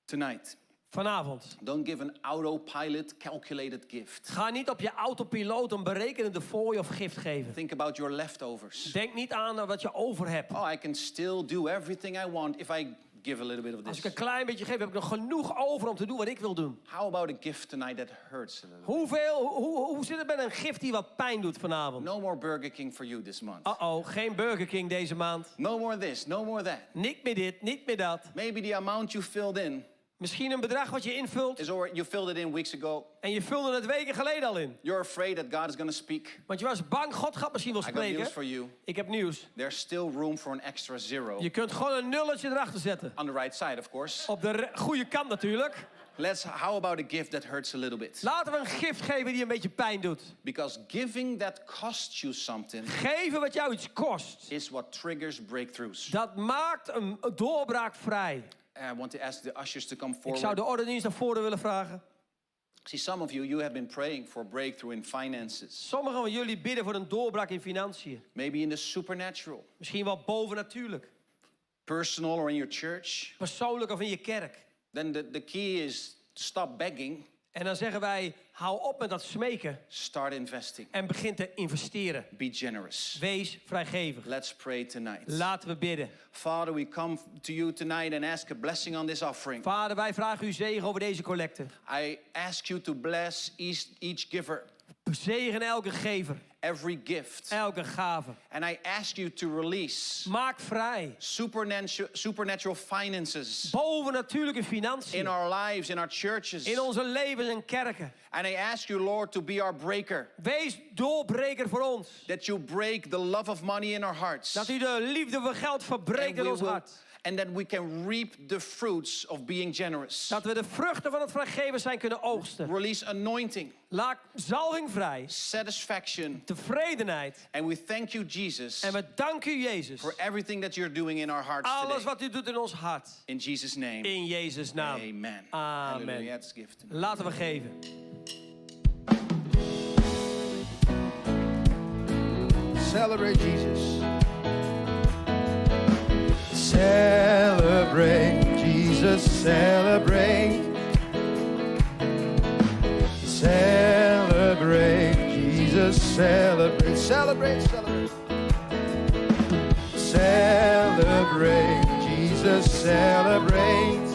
Tonight. Vanavond. Don't give an autopilot calculated gift. Ga niet op je autopiloot een berekenende fooi of gift geven. Think about your leftovers. Denk niet aan wat je over hebt. Oh, I can still do everything I want if I give a little bit of Als ik this. een klein beetje geef, heb ik nog genoeg over om te doen wat ik wil doen. How about a gift tonight that hurts a little? Hoe zit het met een gift die wat pijn doet vanavond? No more Burger King for you this month. Uh-oh, geen Burger King deze maand. No more this, no more that. Niet meer dit, niet meer dat. Maybe the amount you filled in Misschien een bedrag wat je invult is already, you filled it in weeks ago. en je vulde het weken geleden al in. You're afraid that God is going to speak. Want je was bang, God gaat misschien wel I got news spreken. for you. Ik heb nieuws. There's still room for an extra zero. Je kunt gewoon een nulletje erachter zetten. On the right side, of course. Op de goede kant natuurlijk. How about a gift that hurts a little bit? Laten we een gift geven die een beetje pijn doet. Because giving that costs you something Geven wat jou iets kost. is what triggers breakthroughs. Dat maakt een doorbraak vrij. I want to ask the ushers to come Ik zou forward. de ordendienst naar voren willen vragen. See, some of you have been praying for breakthrough in finances. Sommigen van jullie bidden voor een doorbraak in financiën. Maybe in the supernatural, Misschien wel bovennatuurlijk. personal, or in your church. Persoonlijk of in je kerk. Then the key is to stop begging, En dan zeggen wij, hou op met dat smeken start investing. en begin te investeren. Be generous. Wees vrijgevig. Let's pray tonight. Laten we bidden. Father, we come to you tonight and ask a blessing on this offering. Vader, wij vragen u zegen over deze collecte. I ask you to bless each giver, Zegen elke gever, every gift. elke gave. And I ask you to release Maak vrij. supernatural finances Bovennatuurlijke financiën. in our lives, in our churches. In onze levens en kerken. And I ask you, Lord, to be our breaker. Wees doorbreker voor ons. That you break the love of money in our hearts. Dat u de liefde voor geld verbreekt in ons hart. And that we can reap the fruits of being generous. Dat we de vruchten van het vrijgeven zijn kunnen oogsten. Release anointing, Laat zalving vrij. satisfaction. Tevredenheid. And we thank you, Jesus, En we danken u, Jezus. for everything that you're doing in our hearts Alles today. wat u doet in ons hart. In Jesus' name. In Jezus' naam. Amen. Amen. Hallelujah. Let's give to me. Laten we geven. Celebrate Jesus. Celebrate Jesus, celebrate. Celebrate Jesus, celebrate. Celebrate, celebrate. Celebrate Jesus, celebrate.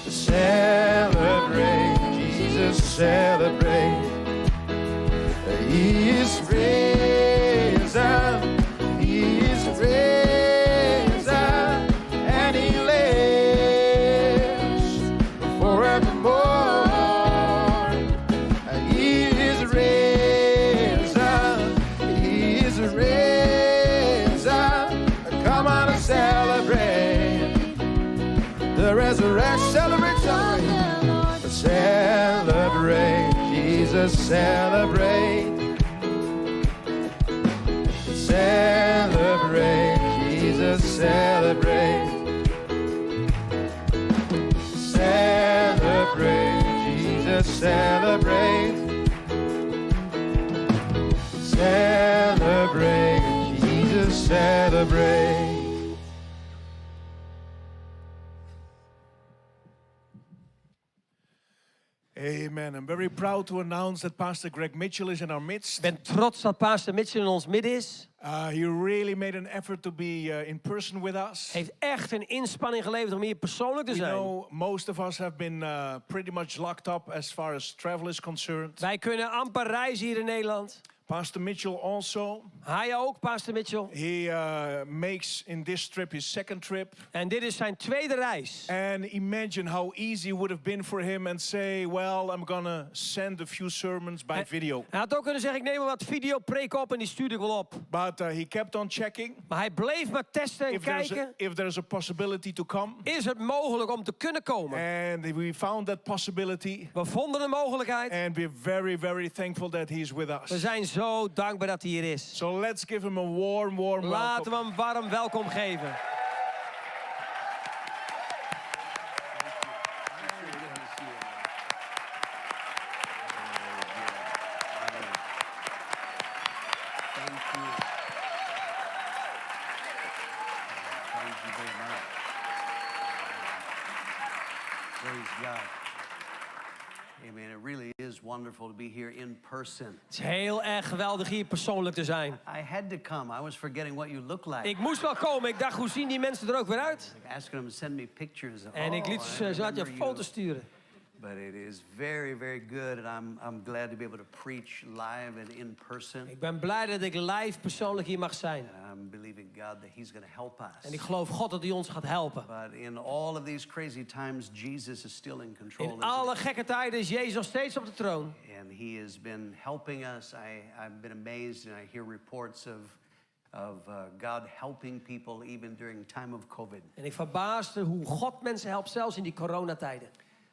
Celebrate Jesus, celebrate. He is risen. He is risen, and He lives forevermore. He is risen. He is risen. Come on and celebrate the resurrection. Celebrate, celebrate, celebrate Jesus. Celebrate. Celebrate, Jesus, celebrate. Celebrate, Jesus, celebrate. Celebrate, Jesus, celebrate. Amen. I'm very proud to announce that Pastor Greg Mitchell is in our midst. Ik ben trots dat Pastor Mitchell in ons midden is. He really made an effort to be in person with us. Heeft echt een inspanning geleverd om hier persoonlijk te We zijn. know most of us have been pretty much locked up as far as travel is concerned. Wij kunnen amper reizen hier in Nederland. Pastor Mitchell also. Hij ook, Pastor Mitchell. He makes in this trip his second trip. En dit is zijn tweede reis. And imagine how easy it would have been for him and say, well, I'm gonna send a few sermons by video. Hij had ook kunnen zeggen, ik neem wat videopreken op en die stuurde ik wel op. But he kept on checking. Maar hij bleef maar testen en kijken. If there's a possibility to come. Is het mogelijk om te kunnen komen? And we found that possibility. We vonden een mogelijkheid. And we're very, very thankful that he's with us. We zijn zo dankbaar dat hij hier is. So let's give him a warm Laten welcome. we hem warm welkom geven. Praise God. Amen. It really is wonderful to be here in person. Het is heel erg geweldig hier persoonlijk te zijn. I had to come. I was forgetting what you look like. Ik moest wel komen. Ik dacht, hoe zien die mensen er ook weer uit? Asking them to send me pictures. En ik liet I ze had je remember foto's you. sturen. But it is very, very good, and I'm glad to be able to preach live and in person. Ik ben blij dat ik live persoonlijk hier mag zijn. And I'm believing God that He's going to help us. En ik geloof God dat hij ons gaat helpen. But in all of these crazy times, Jesus is still in control. In isn't alle he? gekke tijden is Jezus nog steeds op de troon. And He has been helping us. I've been amazed, and I hear reports of God helping people even during time of COVID. En ik verbaasde hoe God mensen helpt, zelfs in die coronatijden.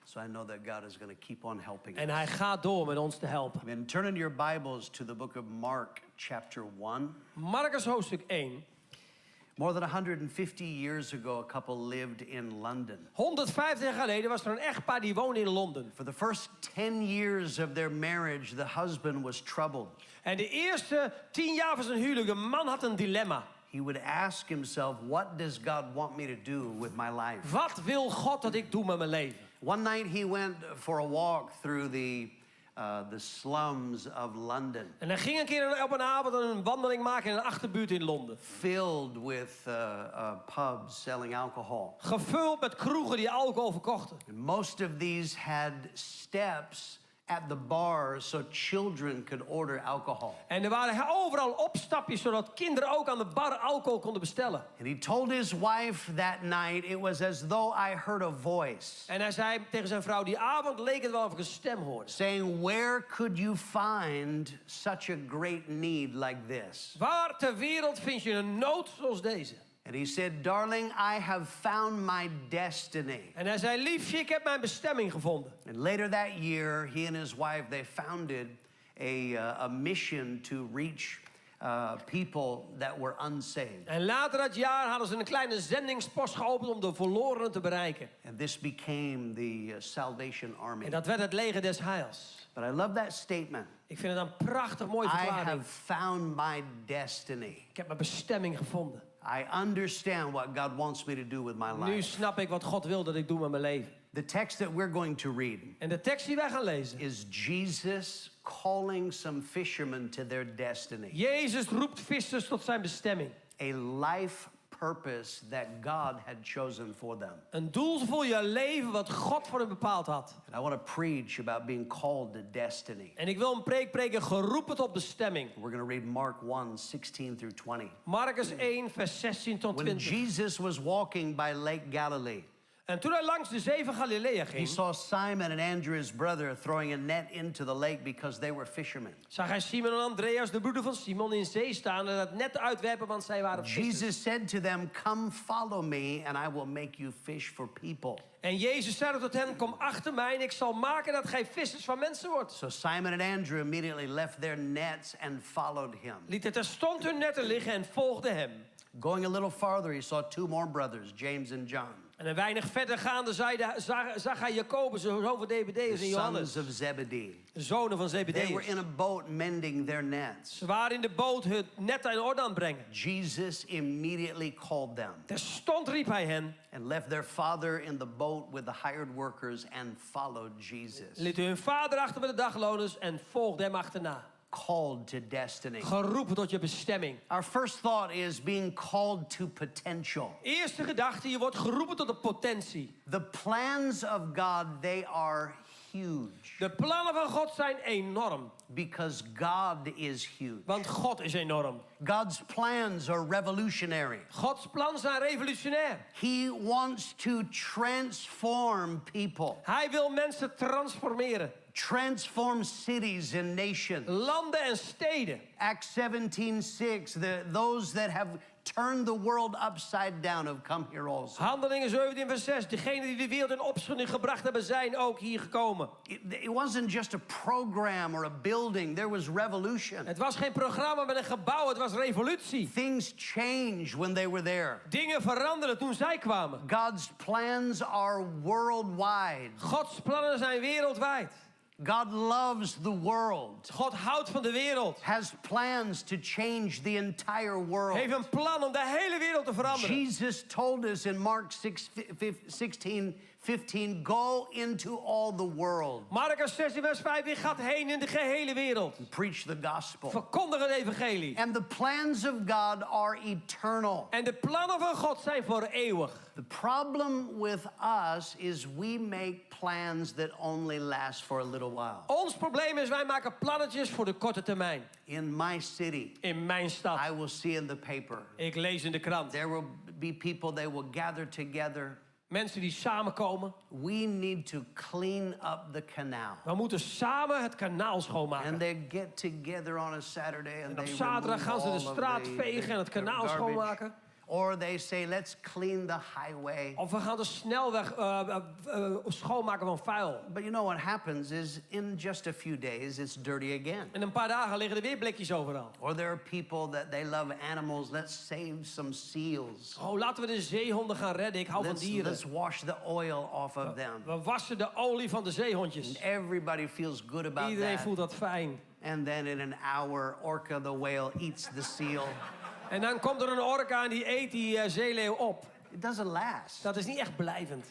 So I know that God is going to keep on helping En us. hij gaat door met ons te helpen. And turn in your Bibles to the book of Mark, chapter 1. Marcus hoofdstuk 1. More than 150 years ago, a couple lived in London. 150 jaar geleden was er een echtpaar die woonde in Londen. For the first 10 years of their marriage, the husband was troubled. En de eerste 10 jaar van zijn huwelijk, de man had een dilemma. He would ask himself, what does God want me to do with my life? Wat wil God dat ik doe met mijn leven? One night he went for a walk through the slums of London, En hij ging een keer op een avond een wandeling maken in een achterbuurt in Londen. filled with pubs selling alcohol. Gevuld met kroegen die alcohol verkochten. And most of these had steps at the bar so children could order alcohol. En er waren overal opstapjes zodat kinderen ook aan de bar alcohol konden bestellen. And he told his wife that night, it was as though I heard a voice En hij zei tegen zijn vrouw, die avond leek het wel of ik een stem hoorde. saying, where could you find such a great need like this? Waar ter wereld vind je een nood zoals deze? And he said, darling, I have found my destiny. En hij zei, liefje, ik heb mijn bestemming gevonden. And later that year, he and his wife, they founded a mission to reach people that were unsaved. En later dat jaar hadden ze een kleine zendingspost geopend om de verlorenen te bereiken. And this became the Salvation Army. En dat werd het leger des heils. But I love that statement. Ik vind het een prachtig mooie I verklaring. have found my destiny. Ik heb mijn bestemming gevonden. I understand what God wants me to do with my Nu life. snap ik wat God wil dat ik doe met mijn leven. The text that we're going to read En de tekst die wij gaan lezen. is Jesus calling some fishermen to their destiny. Jezus roept vissers tot zijn bestemming. A life purpose that God had chosen for them. Een doel voor je leven wat God voor hem bepaald had. And I want to preach about being called to destiny. En ik wil een preek preken geroepen tot bestemming. We're going to read Mark 1, 16 through 20. Marcus 1 vers 16 tot When 20. Jesus was walking by Lake Galilee, En toen hij langs de zee van Galilea he ging, saw Simon and Andrew, his brother, throwing a net into the lake because they were fishermen. zag hij Simon en Andreas, de broeder van Simon, in zee staan en dat net uitwerpen, want zij waren vissers. Jesus said to them, come follow me and I will make you fish for people. En Jezus zei tot hen, kom achter mij en ik zal maken dat gij vissers van mensen wordt. So Simon and Andrew immediately left their nets and followed him. Lieten terstond hun netten liggen en volgden hem. Going a little farther, he saw two more brothers, James and John, En een weinig verder gaande zag hij Jacobus, de zoon van Zebedeus the en Johannes, sons of Zebedee. de zonen van They were Zebedeus. in a boat mending their nets. Ze waren in de boot hun netten in orde aan het brengen. Jesus immediately called them Terstond riep hij hen, and left their father in the boat with the hired workers and followed Jesus. liet hun vader achter met de dagloners en volgde hem achterna. Called to destiny. Geroepen tot je bestemming. Our first thought is being called to potential. Eerste gedachte, je wordt geroepen tot de potentie. The plans of God, they are huge. De plannen van God zijn enorm. Because God is huge. Want God is enorm. God's plans are revolutionary. Gods plannen zijn revolutionair. He wants to transform people. Hij wil mensen transformeren. Transform cities and nations. Landen en steden. Acts 17:6, those that have turned the world upside down have come here also. Handelingen 17 vers 6. Degenen die de wereld in opschudding gebracht hebben, zijn ook hier gekomen. It wasn't just a program or a building, there was revolution. Het was geen programma met een gebouw, het was revolutie. Things changed when they were there. Dingen veranderden toen zij kwamen. God's plans are worldwide. Gods plannen zijn wereldwijd. God loves the world. God houdt van de wereld. Has plans to change the entire world. Heeft een plan om de hele wereld te veranderen. Jesus told us in Mark 16:15, go into all the world. Markus 16 vers 15 gaat heen in de gehele wereld. Preach the gospel. Verkondig het evangelie. And the plans of God are eternal. En de plannen van God zijn voor eeuwig. The problem with us is we make plans that only last for a little while. Ons probleem is wij maken plannetjes voor de korte termijn. In my city, in mijn stad, I will see in the paper. Ik lees in de krant. There will be people, they will gather together. Mensen die samenkomen. We need to clean up the canal. We moeten samen het kanaal schoonmaken. And they get together on a Saturday and en op they zaterdag gaan ze de remove straat all of vegen en het kanaal garbage. schoonmaken. Or they say, let's clean the highway. Of we gaan de snelweg schoonmaken van vuil. But you know what happens is in just a few days it's dirty again. In een paar dagen liggen er weer blikjes overal. Or there are people that they love animals. Let's save some seals. Oh, laten we de zeehonden gaan redden. Ik hou van dieren. Let's wash the oil off of them. We wassen de olie van de zeehondjes. And everybody feels good about Iedereen that. voelt dat fijn. And then in an hour, Orca the whale eats the seal. En dan komt er een orka en die eet die zeeleeuw op. It doesn't last. Dat is niet echt blijvend.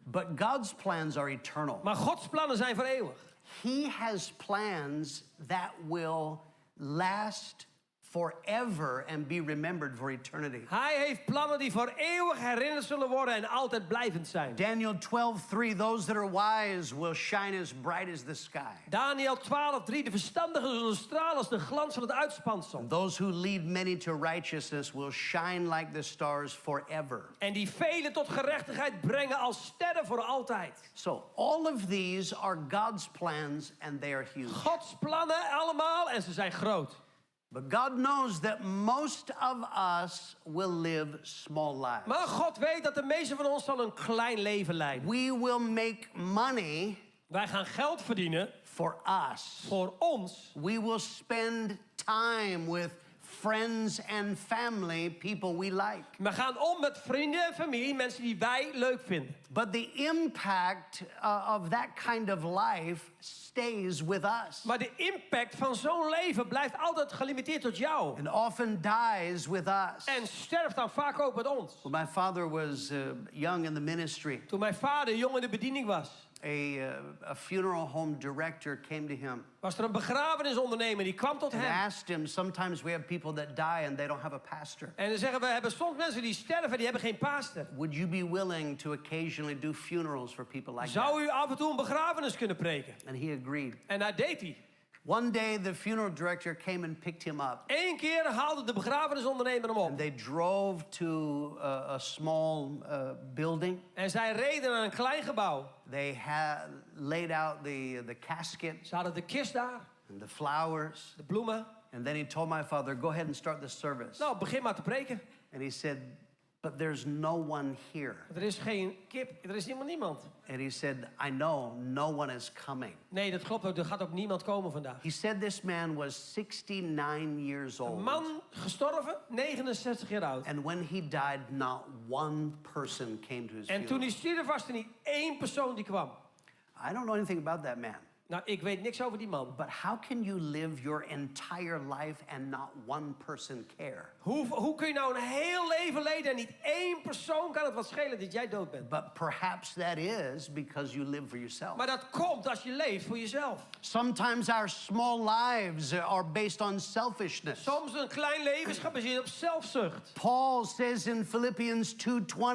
But God's plans are eternal. Maar Gods plannen zijn voor eeuwig. He has plans that will last forever and be remembered for eternity. Hij heeft plannen die voor eeuwig herinnerd zullen worden en altijd blijvend zijn. Daniel 12:3, those that are wise will shine as bright as the sky. Daniel 12:3, de verstandigen zullen stralen als de glans van het uitspansel. Those who lead many to righteousness will shine like the stars forever. En die velen tot gerechtigheid brengen als sterren voor altijd. So all of these are God's plans and they are huge. Gods plannen allemaal en ze zijn groot. But God knows that most of us will live small lives. Maar God weet dat de meeste van ons zal een klein leven leiden. We will make money. Wij gaan geld verdienen. For us. Voor ons. We will spend time with friends and family, people we like. We gaan om met vrienden en familie, mensen die wij leuk vinden. But the impact of that kind of life stays with us. Maar de impact van zo'n leven blijft altijd gelimiteerd tot jou. And often dies with us. En sterft dan vaak ook met ons. When my father was young in the ministry. Toen mijn vader jong in de bediening was. A funeral home director came to him. Was er een begrafenisondernemer die kwam tot and hem. asked him, sometimes we have people that die and they don't have a pastor. En dan zeggen we hebben soms mensen die sterven die hebben geen pastor. Would you be willing to occasionally do funerals for people like Zou that? u af en toe een begrafenis kunnen preken? And he agreed. En dat deed hij. One day the funeral director came and picked him up. Eén keer haalde de begrafenisondernemer hem op. And they drove to a small building. En zij reden naar een klein gebouw. They had laid out the casket. Ze hadden de kist daar. And the flowers. De bloemen. And then he told my father, go ahead and start the service. Nou, begin maar te preken. And he said, but there's no one here. Er is geen kip, er is helemaal niemand. And he said, I know no one is coming. Nee, dat klopt ook. Er gaat ook niemand komen vandaag. He said this man was 69 years old. Een man gestorven, 69 jaar oud. And when he died, not one person came to his En toen funeral. hij stierf was er niet één persoon die kwam. I don't know anything about that man. Nou, ik weet niks over die man. But how can you live your entire life and not one person care? Hoe kun je nou een heel leven leiden en niet één persoon kan het wat schelen dat jij dood bent? But perhaps that is because you live for yourself. Maar dat komt als je leeft voor jezelf. Sometimes our small lives are based on selfishness. Soms een klein leven is gebaseerd op zelfzucht. Paul says in Philippians 2:20,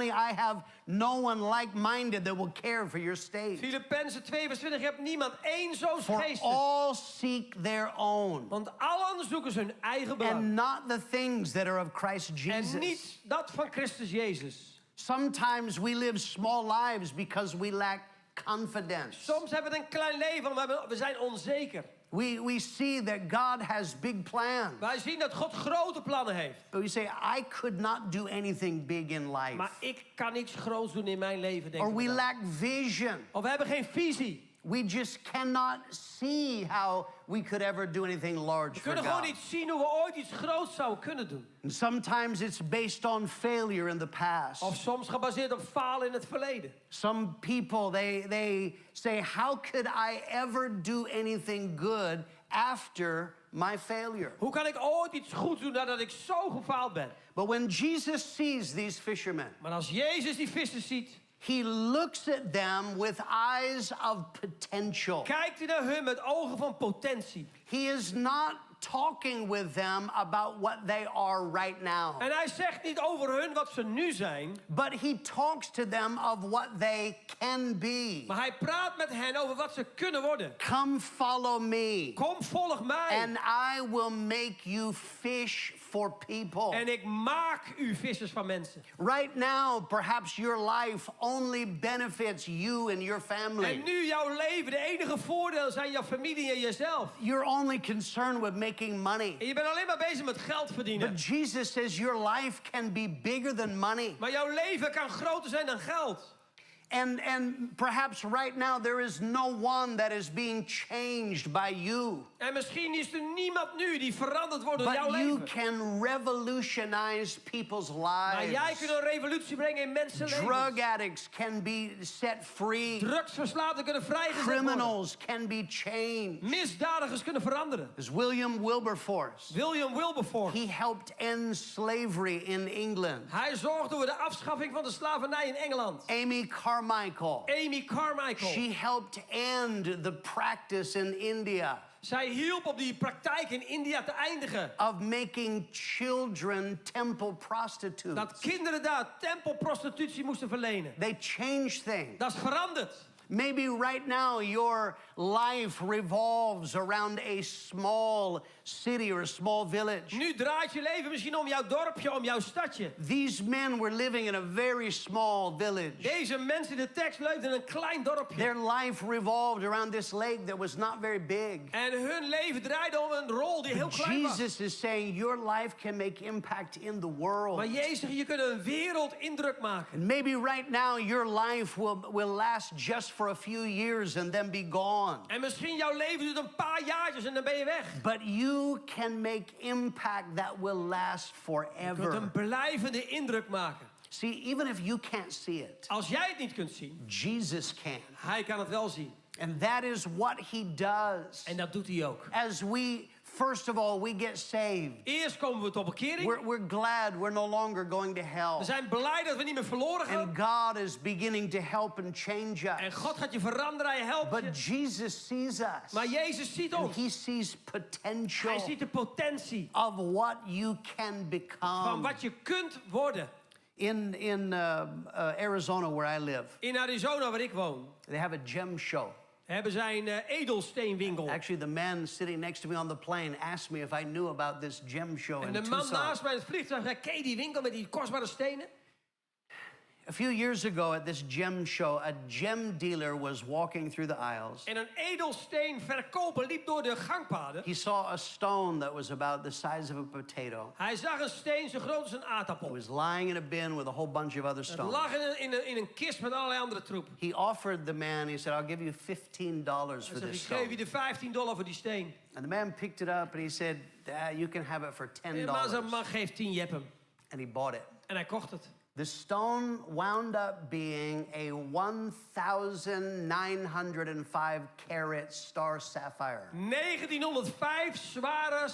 I have no one like-minded that will care for your state. Filippenzen 2:20, je hebt niemand één zo'n For geest. all seek their own, Want allen zoeken hun eigen belang. and not the things that are of Christ En Jesus. niet dat van Christus Jezus. Sometimes we live small lives because we lack confidence. Soms hebben we een klein leven, maar we zijn onzeker. We see that God has big plans. Wij zien dat God grote plannen heeft. But we say, I could not do anything big in life. Maar ik kan niets groots doen in mijn leven, denk Or ik. we dan. lack vision. Of we hebben geen visie. We just cannot see how we could ever do anything large We for kunnen gewoon God. niet zien hoe we ooit iets groots zouden kunnen doen. And sometimes it's based on failure in the past. Of soms gebaseerd op falen in het verleden. Some people, they say, how could I ever do anything good after my failure? Hoe kan ik ooit iets goed doen nadat ik zo gefaald ben? But when Jesus sees these fishermen, Maar als Jezus die vissers ziet, he looks at them with eyes of potential. kijkt hij naar hun met ogen van potentie. He is not talking with them about what they are right now. En hij zegt niet over hun wat ze nu zijn, But he talks to them of what they can be. maar hij praat met hen over wat ze kunnen worden. Come follow me, Kom, volg mij. and I will make you fish for people. En ik maak u vissers van mensen. Right now, perhaps your life only benefits you and your En family. nu jouw leven, de enige voordeel zijn jouw familie en jezelf. You're only concerned with making money. En je bent alleen maar bezig met geld verdienen. But Jesus says your life can be bigger than money. Maar jouw leven kan groter zijn dan geld. And perhaps right now there is no one that is being changed by you. En misschien is er niemand nu die veranderd wordt door jouw But you leven. can revolutionize people's Maar jij lives. kunt een revolutie brengen in mensenlevens. Drug addicts can be set free. Drugsverslaafden kunnen vrijgezet worden. Criminals can be changed. Misdadigers kunnen veranderen. As William Wilberforce, William Wilberforce. he helped end slavery in England. Hij zorgde voor de afschaffing van de slavernij in Engeland. Amy Carmichael, Amy Carmichael. she helped end the practice in India Zij hielp op die praktijk in India te eindigen. of making children temple prostitutes. Dat kinderen daar tempelprostitutie moesten verlenen. They changed things. Dat is veranderd. Maybe right now your life revolves around a small city or a small village. Nu draait je leven misschien om jouw dorpje, om jouw stadje. These men were living in a very small village. Deze mensen in de tekst leefden in een klein dorpje. Their life revolved around this lake that was not very big. En hun leven draaide om een rol die heel klein was. Jesus is saying your life can make impact in the world. Maar Jezus zegt, je kunt een wereldindruk maken. And maybe right now your life will last just for a few years and then be gone. En misschien jouw leven duurt een paar jaartjes en dan ben je weg. But you can make impact that will last Je kunt forever. een blijvende indruk maken. See, even if you can't see it, Als jij het niet kunt zien, Jesus can. hij kan het wel zien. And that is what he does. En dat doet hij ook. As we, first of all, we get saved. Eerst komen we tot bekering. We're glad we're no longer going to hell. We zijn blij dat we niet meer verloren gaan. And God is beginning to help and change En us. God gaat je veranderen, hij helpt je. But Jesus sees us. Maar Jezus ziet And ons. he sees potential Hij ziet de potentie of what you can van become. wat je kunt worden. In Arizona, where I live, In Arizona, waar ik woon, they have a gem show. hebben zij een edelsteenwinkel. Actually, the man sitting next to me on the plane asked me if I knew about this gem show En in de man Tucson. naast mij in het vliegtuig zei, ken je die winkel met die kostbare stenen? A few years ago at this gem show, a gem dealer was walking through the aisles. En een edelsteenverkoper liep door de gangpaden. He saw a stone that was about the size of a potato. Hij zag een steen zo groot als een It aardappel. was lying in a bin with a whole bunch of other Het stones. lag in een kist met allerlei andere troep. He offered the man, he said, I'll give you $15 Hij for zei, this ik geef je stone. de $15 voor die steen. And the man picked it up and he said, you can have it for En de man zei, $10. man geeft 10 jeppen. And he bought it. En hij kocht het. The stone wound up being a 1,905 carat star sapphire. 1905 zware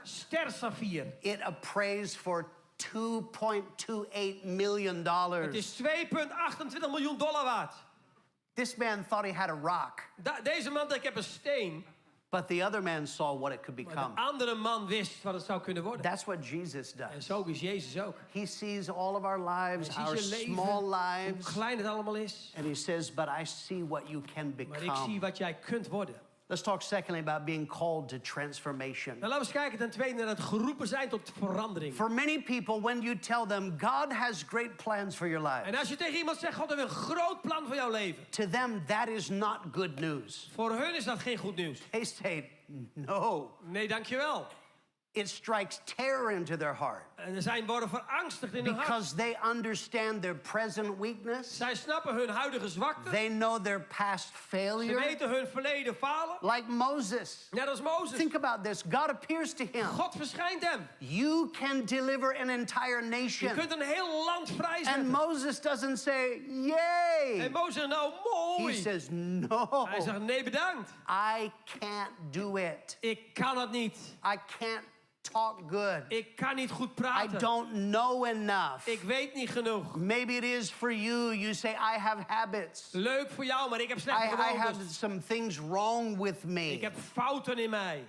stersafier. It appraised for $2.28 million. Het is $2,28 miljoen waard. This man thought he had a rock, Deze man dacht, ik heb een steen. but the other man saw what it could Maar become. de andere man wist wat het zou kunnen worden. That's what Jesus En does. zo is Jezus ook. He sees all of our lives, Hij our ziet je small leven, hoe lives, klein het allemaal is. and he says, but I see what you can Maar ik zie become. wat jij kunt worden. Let's talk secondly about being called to transformation. Nou, laten we eens kijken ten tweede naar het geroepen zijn tot verandering. For many people, when you tell them God has great plans for your life, En als je tegen iemand zegt, God heeft een groot plan voor jouw leven. to them that is not good news. Voor hun is dat geen goed nieuws. They say, no. Nee, dankjewel. It strikes terror into their heart En zij worden verangstigd in hun hart. because they understand their present weakness. Zij snappen hun huidige zwakte. They know their past Ze failure. weten hun verleden falen. Like Moses. Net als Mozes. Think about this. God appears to him. God verschijnt hem. You can deliver an entire Je nation. kunt een heel land And vrijzetten. Moses doesn't say, En yay. Mozes zegt, nou He mooi. says, no. Hij zegt, nee bedankt. I can't do it. Ik kan het niet. I can't talk good. Ik kan niet goed I praten. don't know enough. Ik weet niet genoeg. Maybe it is for you. You say, I have habits. Leuk voor jou, maar ik heb slechte I have gewoontes. some things wrong with Ik me. heb fouten in mij.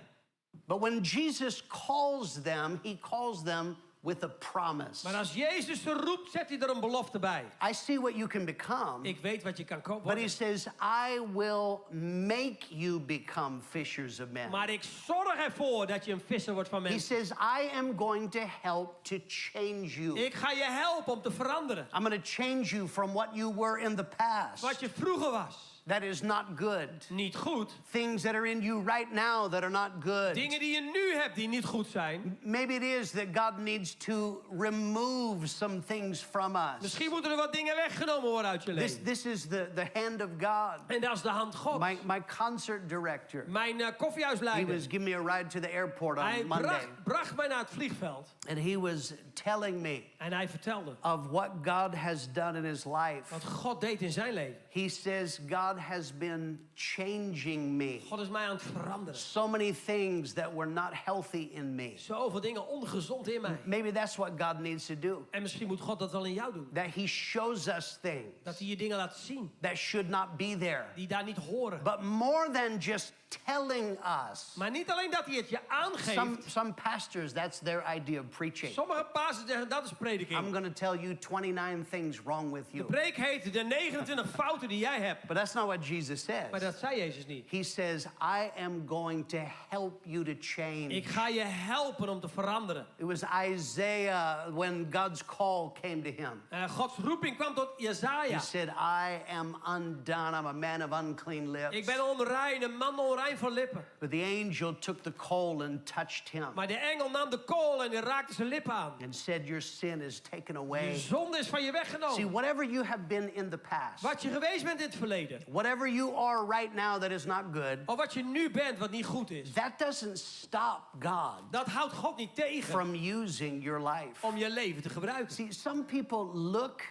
But when Jesus calls them, he calls them with a promise. Maar als Jezus ze roept, zet hij er een belofte bij. I see what you can become. Ik weet wat je kan But he worden. says, I will make you become fishers of men. Maar ik zorg ervoor dat je een visser wordt van He mensen. says, I am going to help to change you. Ik ga je helpen om te veranderen. I'm going to change you from what you were in the past. Wat je vroeger was. That is not good. Niet goed. Things that are in you right now that are not good. Dingen die je nu hebt die niet goed zijn. Maybe it is that God needs to remove some things from us. Misschien moeten er wat dingen weggenomen worden uit je leven. This is the hand of God. En dat is de hand Gods. My concert director, Mijn he koffiehuisleider. was giving me a ride to the airport on Hij Monday. bracht mij naar het vliegveld. And he was telling me En hij vertelde of what God has done in his life. wat God deed in zijn leven. He says, God has been changing me. God is mij aan het veranderen. So many things that were not healthy in me. Zoveel dingen ongezond in mij. Maybe that's what God needs to do. En misschien moet God dat wel in jou doen. That he shows us things Dat hij je dingen laat zien that should not be there. die daar niet horen. But more than just telling us. Maar niet alleen dat hij het je aangeeft. Some pastors, that's their idea of preaching. Sommige pasen zeggen dat is I'm prediking. going to tell you 29 things wrong with De you. preek heet de 29 fouten die jij hebt. But that's not what Jesus Maar says. dat zei Jezus niet. He says, I am going to help you to change. Ik ga je helpen om te veranderen. It was Isaiah when God's call came to him. Gods roeping kwam tot He Jesaja. said, I am undone. I'm a man of unclean Ik lips. ben onrein, een man onrein van lippen. But the angel took the coal and touched him Maar de engel nam de kool en die raakte zijn lippen aan. and said, your sin is taken Je away. zonde is van je See, weggenomen. whatever you have been in the past, Wat je geweest bent in het verleden. whatever you are right now that is not good, Of wat je nu bent wat niet goed is. that doesn't stop God Dat houdt God niet tegen from using your life. om je leven te gebruiken. See, some people look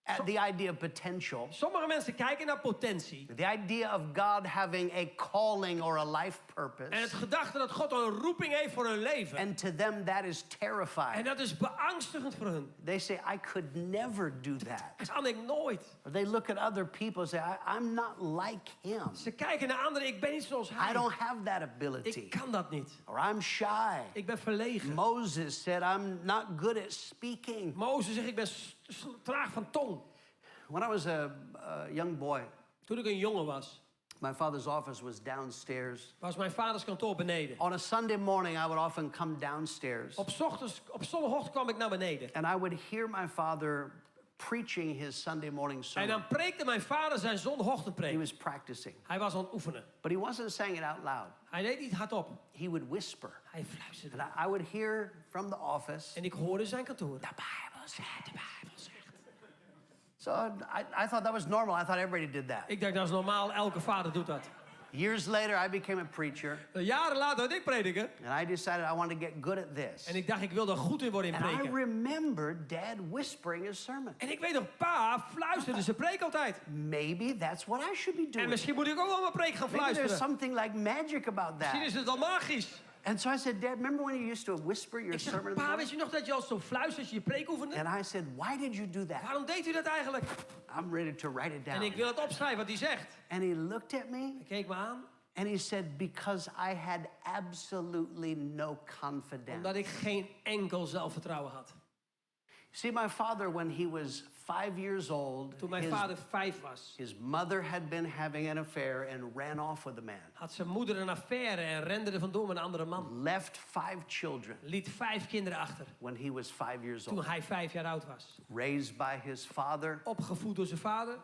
at the idea of potential, Sommige mensen kijken naar potentie. the idea of God having a calling or a life purpose, En het gedachte dat God een roeping heeft voor hun leven. and to them that is En terrifying. dat is beangstigend voor hun. They say, I could never do that. Dat kan ik nooit. Or they look at other people and say, I'm not like him. Ze kijken naar anderen. Ik ben niet zoals I hij. don't have that ability. Ik kan dat niet. Or I'm shy. Ik ben verlegen. Moses said, I'm not good at speaking. Mozes zegt ik ben traag van tong. When I was a young boy, Toen ik een jongen was, my father's office was downstairs. was mijn vaders kantoor beneden. On a Sunday morning, I would often come downstairs. Op zondagochtend kwam ik naar beneden. And I would hear my father preaching his Sunday morning En sermon. dan preekte mijn vader zijn He zondagochtendpreek. was practicing. Hij was aan het oefenen. But he wasn't saying it out loud. Hij deed niet hardop. He would whisper. Hij fluisterde. And I would hear from the office, En ik hoorde zijn kantoor. the Bible said. De Bijbel zegt. So I thought that was normal. I thought everybody did that. Ik dacht dat is normaal. Elke vader doet dat. Years later, I became a preacher. Jaren later werd ik prediker. And I decided I wanted to get good at this. En ik dacht, ik wil er goed in worden in And I preken. remembered Dad whispering his sermon. En ik weet nog, pa fluisterde zijn preek altijd. Maybe that's what I should be En doing. misschien moet ik ook wel mijn preek gaan Maybe there's fluisteren. something like magic about Misschien is that. het al magisch. And so I said, Dad, remember when you used to whisper your Ik zeg, sermon in the pa, weet morning? je nog dat je al zo fluistert als je je preek oefende? And I said, why did you do that? Waarom deed u dat eigenlijk? I'm ready to write it En down. ik wil het opschrijven wat hij zegt. And he looked at me Hij keek me aan. and he said, because I had absolutely no confidence. Omdat ik geen enkel zelfvertrouwen had. See, my father, when he was 5 years old, Toen mijn vader 5 was, his mother had been having an affair and ran off with a man. had zijn moeder een affaire en rende er vandoor met een andere man. Left 5 children Liet 5 kinderen achter when he was 5 years toen old. hij 5 jaar oud was. Raised by his father. Opgevoed door zijn vader.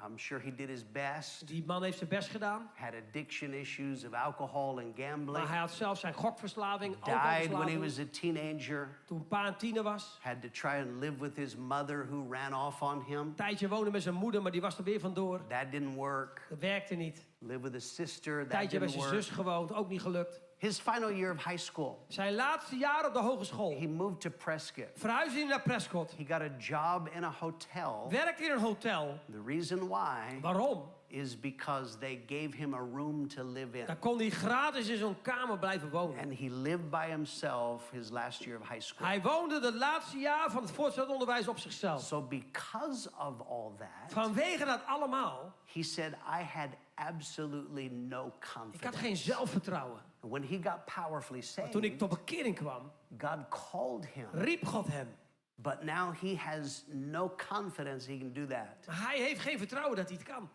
I'm sure he did his best. Die man heeft zijn best gedaan. Had addiction issues of alcohol and gambling. Maar hij had zelf zijn gokverslaving, Died when he alcoholverslaving. was a teenager. Toen pa een tiener was. Had to try and live with his mother who ran off on him. Een tijdje woonde met zijn moeder, maar die was er weer vandoor. That didn't work. Dat werkte niet. Live with a sister. Een That tijdje bij didn't zijn work. zus gewoond, ook niet gelukt. His final year of high school, Zijn laatste jaar op de hogeschool. he moved to Prescott. Verhuisde hij naar Prescott. He got a job in a hotel. Werkte in een hotel. The reason why Waarom? is because they gave him a room to live in. Daar kon hij gratis in zo'n kamer blijven wonen. And he lived by himself his last year of high school. Hij woonde het laatste jaar van het voortgezet onderwijs op zichzelf. So because of all that, Vanwege dat allemaal, he said, I had absolutely no ik had confidence. geen zelfvertrouwen. And when he got powerfully Maar toen ik saved, tot bekering kwam, God called him. riep God hem. But now he has no confidence he can do that. Maar hij heeft geen vertrouwen dat hij het kan.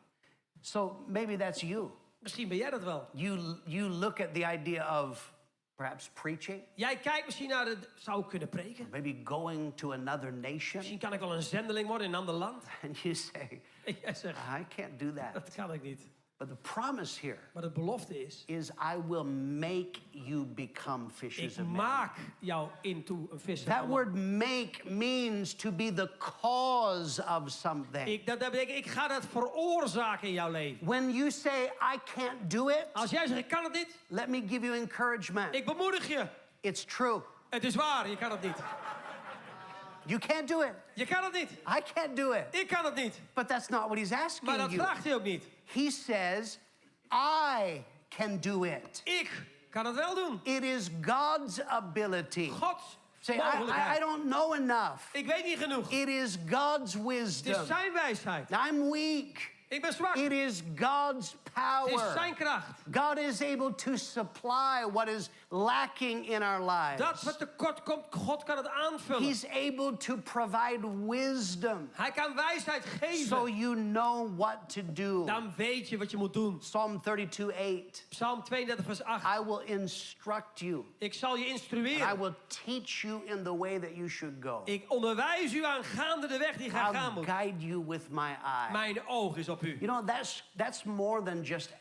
So maybe that's you. Misschien ben jij dat wel. You look at the idea of perhaps preaching, Jij kijkt misschien naar de... Zou ik kunnen preken? maybe going to another nation, Misschien kan ik wel een zendeling worden in een ander land. and you say, En jij zegt, I can't do that. dat kan ik niet. But the promise here Maar de belofte is, I will make you become fishers ik of men. maak jou into een visser. That van word make means to be the cause of something. Dat betekent, ik ga dat veroorzaken in jouw leven. When you say, I can't do it, Als jij zegt, ik kan het niet, let me give you encouragement. ik bemoedig je. It's true. Het is waar, je kan het niet. You can't do it. Je kan het niet. I can't do it. Ik kan het niet. But that's not what he's asking Maar dat you. vraagt hij ook niet. He says, I can do it. Ik kan het wel doen. It is God's ability. Gods Say, mogelijkheid. I don't know enough. Ik weet niet genoeg. It is God's Het wisdom. is zijn wijsheid. I'm weak. Ik ben zwak. It is God's Het is power. zijn kracht. God is able to supply what is lacking in our Dat lives. wat tekort komt, God kan het aanvullen. He's able to provide wisdom Hij kan wijsheid geven. so you know what to do. Dan weet je wat je moet doen. Psalm 32:8. Psalm 32 vers 8. I will instruct you. Ik zal je And I instrueren. will teach you in the way that you should go. Ik onderwijs u aangaande de weg die je gaan I'll moet. guide you with my eye. Mijn oog is op u. You know, that's more than just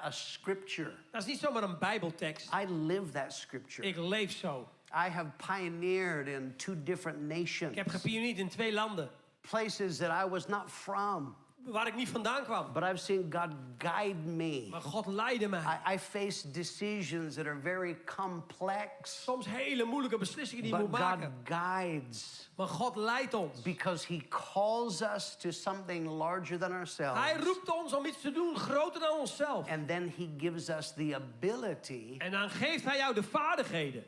a scripture. Dat is niet zomaar een bijbeltekst. I live that scripture. Ik leef zo. I have pioneered in 2 different nations. Ik heb gepioneerd in 2 landen. Places that I was not from. Waar ik niet vandaan kwam. But I've seen God guide me. Maar God leidde mij. I face decisions that are very complex. Soms hele moeilijke beslissingen die je But moet God maken. guides Maar God leidt ons. because He calls us to something larger than ourselves. Hij roept ons om iets te doen groter dan onszelf. And then He gives us the ability En dan geeft hij jou de vaardigheden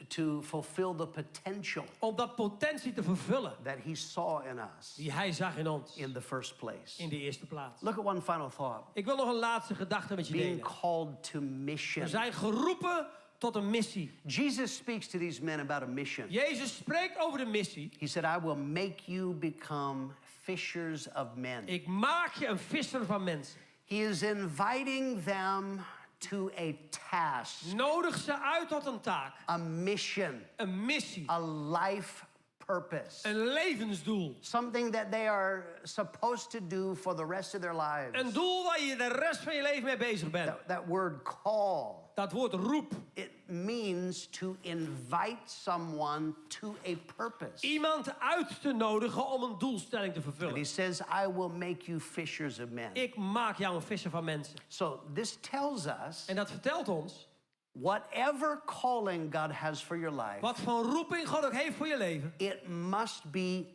to fulfill the potential om dat potentie te vervullen that He saw in us die hij zag in ons. in the first place. In de eerste plaats. Look at one final thought. Ik wil nog een laatste gedachte met je Being delen. called to mission. We zijn geroepen tot een missie. Jesus speaks to these men about a mission. Jezus spreekt over de missie. He said, I will make you become fishers of men. Ik maak je een visser van mensen. He is inviting them to a task, Nodig ze uit tot een taak. a mission, Een missie. a life purpose. Een levensdoel. Something that they are supposed to do for the rest of their lives. Een doel waar je de rest van je leven mee bezig bent. That word call, Dat woord roep. it means to invite someone to a purpose. Iemand uit te nodigen om een doelstelling te And he vervullen. says, I will make you fishers of men. Ik maak jou een visser van mensen. So this tells us En dat vertelt ons whatever calling God has for your life, wat voor roeping God ook heeft voor je leven. it must be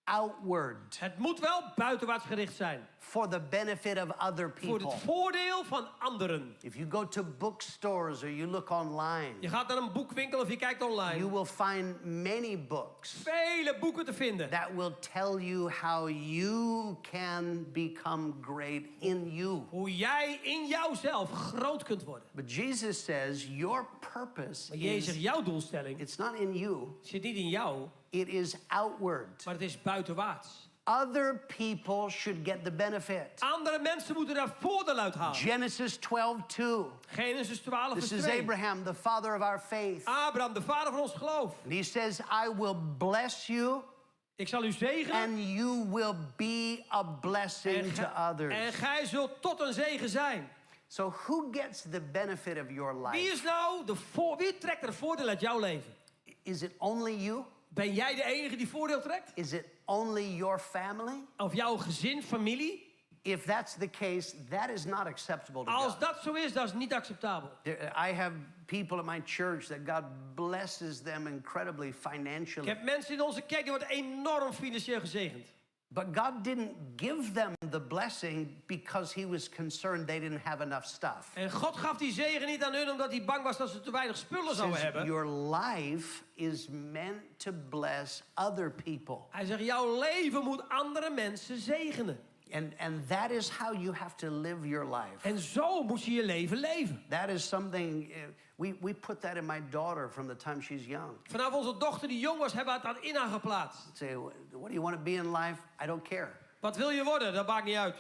outward Het moet wel buitenwaarts gericht zijn. for the benefit of other Voor people. het voordeel van anderen. If you go to bookstores or you look online, Je gaat naar een boekwinkel of je kijkt you online. will find many books Vele boeken te vinden. that will tell you how you can become great in you. Hoe jij in jouzelf groot kunt worden. But Jesus says your purpose Maar Jezus zegt, is, jouw doelstelling it's not in you, zit niet in jou, it is outward. maar het is buitenwaarts. Other people should get the benefit. Andere mensen moeten daar voordeel uit halen. Genesis 12:2. Genesis 12 vers This is 2. Abraham, the father of our faith. Abraham, de vader van ons geloof. And he says, I will bless you Ik zal u zegenen. and you will be a blessing to others. En gij zult tot een zegen zijn. So who gets the benefit of your Wie life? is nou wie trekt er voordeel uit jouw leven? Is it only you? Ben jij de enige die voordeel trekt? Is it only your family? Of jouw gezin, familie? If that's the case, that is not acceptable to Als God. dat zo is, dat is niet acceptabel. I have people in my church that God blesses them incredibly Ik financially. heb mensen in onze kerk die worden enorm financieel gezegend. But God didn't give them the blessing because he was concerned they didn't have enough stuff. En God gaf die zegen niet aan hun omdat hij bang was dat ze te weinig spullen zouden Says hebben. your life is meant to bless other people. Hij zegt, jouw leven moet andere mensen zegenen. And that is how you have to live your life. En zo moet je je leven leven. That is something, we put that in my daughter from the time she's young. Vanaf onze dochter die jong was, hebben we het in haar geplaatst. Say, what do you want to be in life? I don't care. Wat wil je worden? Dat maakt niet uit.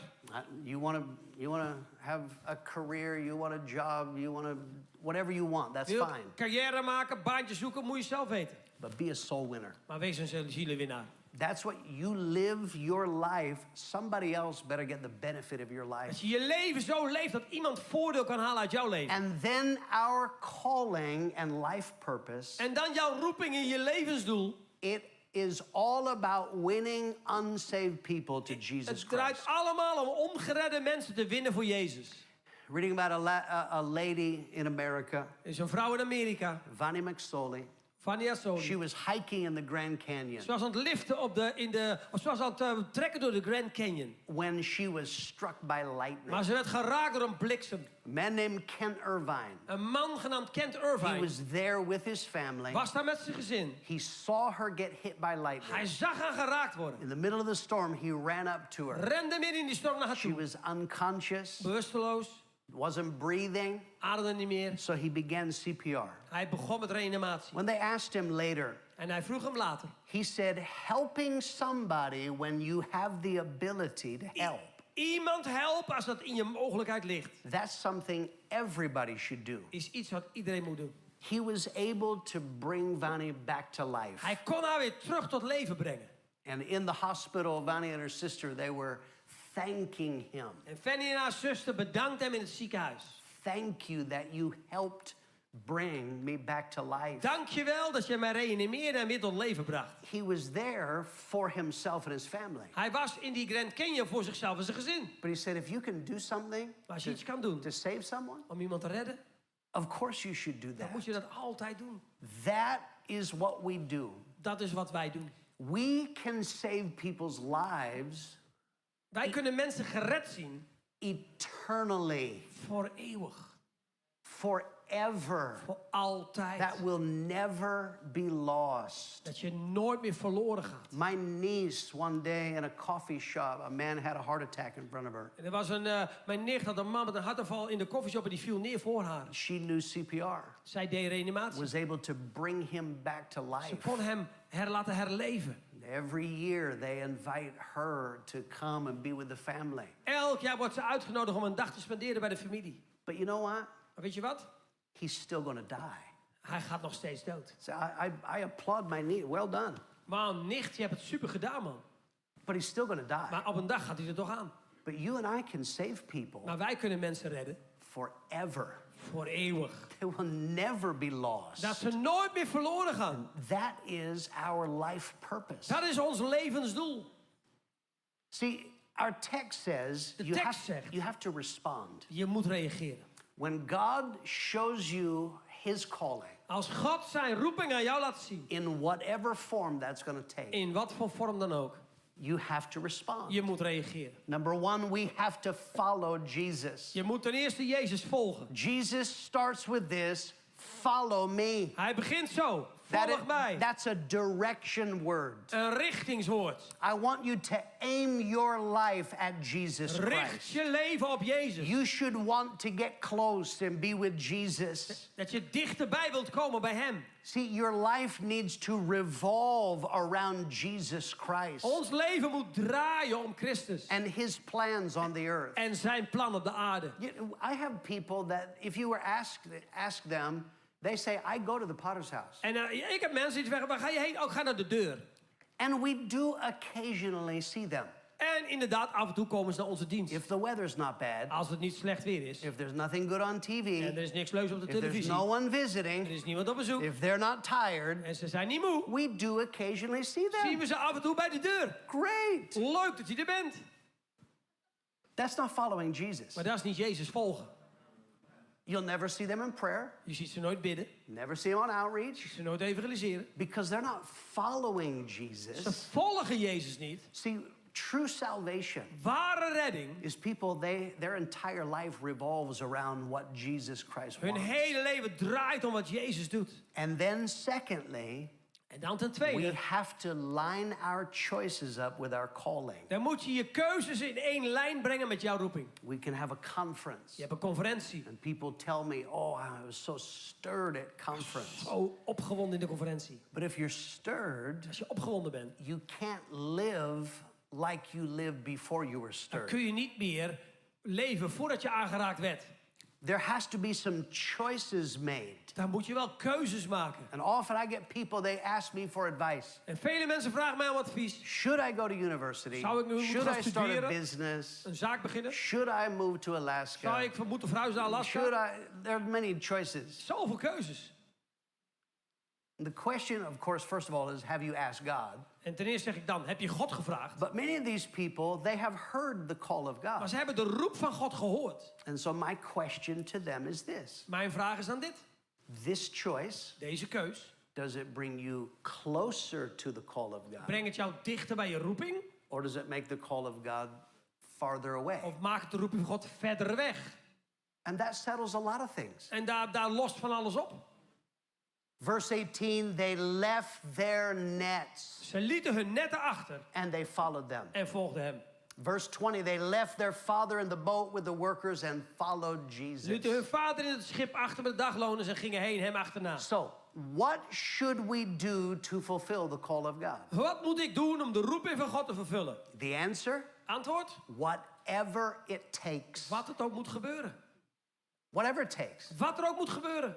You want to have a career, you want a job, you want to, whatever you want, that's Wil fine. carrière maken, baantje zoeken, moet je zelf weten. But be a soul winner. Maar wees een zielenwinnaar. That's what you live your life. Somebody else better get the benefit of your life. Als je je leven zo leeft dat iemand voordeel kan halen uit jouw leven. And then our calling and life purpose, En dan jouw roeping in je levensdoel. it is all about winning unsaved people to Jesus Het draait Christ. allemaal om ongeredde mensen te winnen voor Jezus. Reading about a lady in America, Er is een vrouw in Amerika, Vani McSorley. Vania Soli. She was hiking in the Grand Canyon Ze was aan het liften ze was aan het trekken door de Grand Canyon. when she was struck by lightning. Maar ze werd geraakt door een bliksem. A man named Kent Irvine. Een man genaamd Kent He Irvine was there with his family. was daar met zijn gezin. He saw her get hit by lightning. Hij zag haar geraakt worden. In the middle of the storm, he ran up to her. Rende midden in die storm naar haar She toe. was unconscious, Bewusteloos, wasn't breathing, ademde niet meer. so he began CPR. Hij begon met reanimatie. When they asked him later, En hij vroeg hem later. he said, helping somebody when you have the ability to help, Iemand helpen als dat in je mogelijkheid ligt. that's something everybody should do. Is iets wat iedereen moet doen. He was able to bring Vani back to life. Hij kon haar weer terug tot leven brengen. And in the hospital, Vani and her sister, they were thanking him. En Fanny en haar zuster bedankte hem in het ziekenhuis. Thank you that you helped bring me back to life. Dank je wel dat je mij reanimeerde en weer tot leven bracht. He was there for himself and his family. Hij was in die Grand Canyon voor zichzelf en zijn gezin. But he said, if you can do something Maar als je iets kan doen to save someone, om iemand te redden, of course you should do dan that. moet je dat altijd doen. That is what we do. Dat is wat wij doen. We can save people's lives Wij kunnen mensen gered zien eternally, voor eeuwig. forever. Voor altijd. That will never be lost. Dat je nooit meer verloren gaat. My niece, one day in a coffee shop, a man had a heart attack in front of her. En er was mijn nicht had een man met een hartaanval in de koffieshop en die viel neer voor haar. She knew CPR, Zij deed reanimatie. was able to bring him back to Ze life. kon hem laten herleven. Every year they invite her to come and be with the family. Elk jaar wordt ze uitgenodigd om een dag te spenderen bij de familie. But you know what? Maar weet je wat? He's still going to die. Hij gaat nog steeds dood. So I applaud my niece. Well done. Maar nicht, je hebt het super gedaan, man. But he's still going to die. Maar op een dag gaat hij er toch aan. But you and I can save people Maar wij kunnen mensen redden forever. Voor eeuwig. They will never be lost. Dat ze nooit meer verloren gaan. That is our life purpose. Dat is ons levensdoel. See, our text says De you tekst zegt. you have to respond. Je moet reageren. When God shows you his calling, Als God zijn roeping aan jou laat zien, in whatever form that's going to take, in wat voor vorm dan ook, you have to respond. je moet reageren. Number one, we have to follow Jesus. Je moet ten eerste Jezus volgen. Jesus starts with this, follow me. Hij begint zo. Volg mij. That's a direction word. Een richtingswoord. I want you to aim your life at Jesus Richt Christ. je leven op Jezus. You should want to get close and be with Jesus. Dat je dichterbij wilt komen bij hem. See, your life needs to revolve around Jesus Christ Ons leven moet draaien om Christus. and his plans on the earth. En zijn plan op de aarde. I have people that if you were ask them, they say, I go to the potter's house. En ik heb mensen die zeggen, waar ga je heen? Oh, ik ga naar de deur. And we do occasionally see them. En inderdaad, af en toe komen ze naar onze dienst. If the weather's not bad, Als het niet slecht weer is. if there's nothing good on TV, En er is niks leuks op de if there's televisie. no one Er visiting, is niemand op bezoek. if they're not tired, En ze zijn niet moe. we do occasionally see Zien them. we ze af en toe bij de deur. Great. Leuk dat je er bent. That's not following Jesus. Maar dat is niet Jezus volgen. You'll never see them in prayer, Je ziet ze nooit bidden. never see them on outreach, Ze nooit evangeliseren. because they're not following Ze Jesus. volgen Jezus niet. See, true salvation Ware redding. is people, their entire life revolves around what Jesus Christ Hun wants. hele leven draait om wat Jezus doet. And then secondly, En dan ten we tweede. have to line our choices up with our calling. Dan moet je je keuzes in één lijn brengen met jouw roeping. We can have a conference. Je hebt een conferentie. And people tell me, oh, I was so stirred at conference. Zo opgewonden in de conferentie. But if you're stirred, Als je opgewonden bent, you can't live like you lived before you were dan stirred. kun je niet meer leven voordat je aangeraakt werd. There has to be some choices made. Dan moet je wel keuzes maken. And often I get people, they ask me for advice. En vele mensen vragen mij om advies. Should I go to university? Zou ik nu moeten Should gaan I start a studeren? business? Een zaak beginnen. Should I move to Zou Alaska? ik moeten verhuizen naar Should Alaska? there are many choices. Zoveel keuzes. The question, of course, first of all, is have you asked God? En ten eerste zeg ik dan, heb je God gevraagd? But many of these people, they have heard the call of Maar God. ze hebben de roep van God gehoord. And so my question to them is this. Mijn vraag is dan dit. This choice, Deze keus, does it bring you closer to the call of God? brengt het jou dichter bij je roeping? Or does it make the call of God farther away? Of maakt de roeping van God verder weg? And that settles a lot of things. En daar lost van alles op. Verse 18, they left their nets Ze lieten hun netten achter and they followed them. en volgden hem. Verse 20, they left their father in the boat with the workers and followed Ze Jesus. lieten hun vader in het schip achter met de dagloners en gingen heen hem achterna. So, what should we do to fulfill the call of God? Wat moet ik doen om de roeping van God te vervullen? The answer, Antwoord? whatever it takes. Wat het ook moet gebeuren. Whatever it takes. Wat er ook moet gebeuren.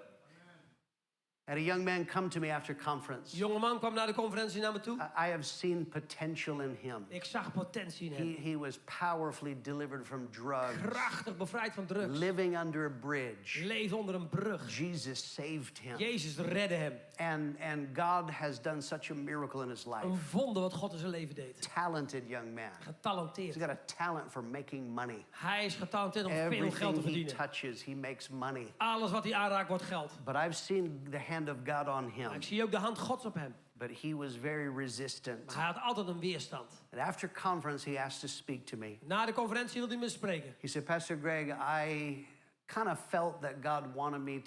I had a young man come to me after conference. De jonge man kwam naar de conferentie naar me toe. I have seen potential in him. Ik zag potentie in hem. He was powerfully delivered from drugs, Krachtig bevrijd van drugs. living under a bridge. Leefde onder een brug. Jesus saved him. Jezus redde hem. And God has done such a miracle in his life. Een wonder wat God in zijn leven deed. Talented young man. He's Getalenteerd. got a talent for making money. Hij is getalenteerd om veel geld te Everything he verdienen. touches, he makes money. Alles wat hij aanraakt wordt geld. But I've seen the hand of God on him. Maar ik zie ook de hand Gods op hem. But he was very resistant. Maar hij had altijd een weerstand. And after conference, he asked to speak to me. Na de conferentie wilde hij me spreken. He said, Pastor Greg, I kind of felt that God wanted me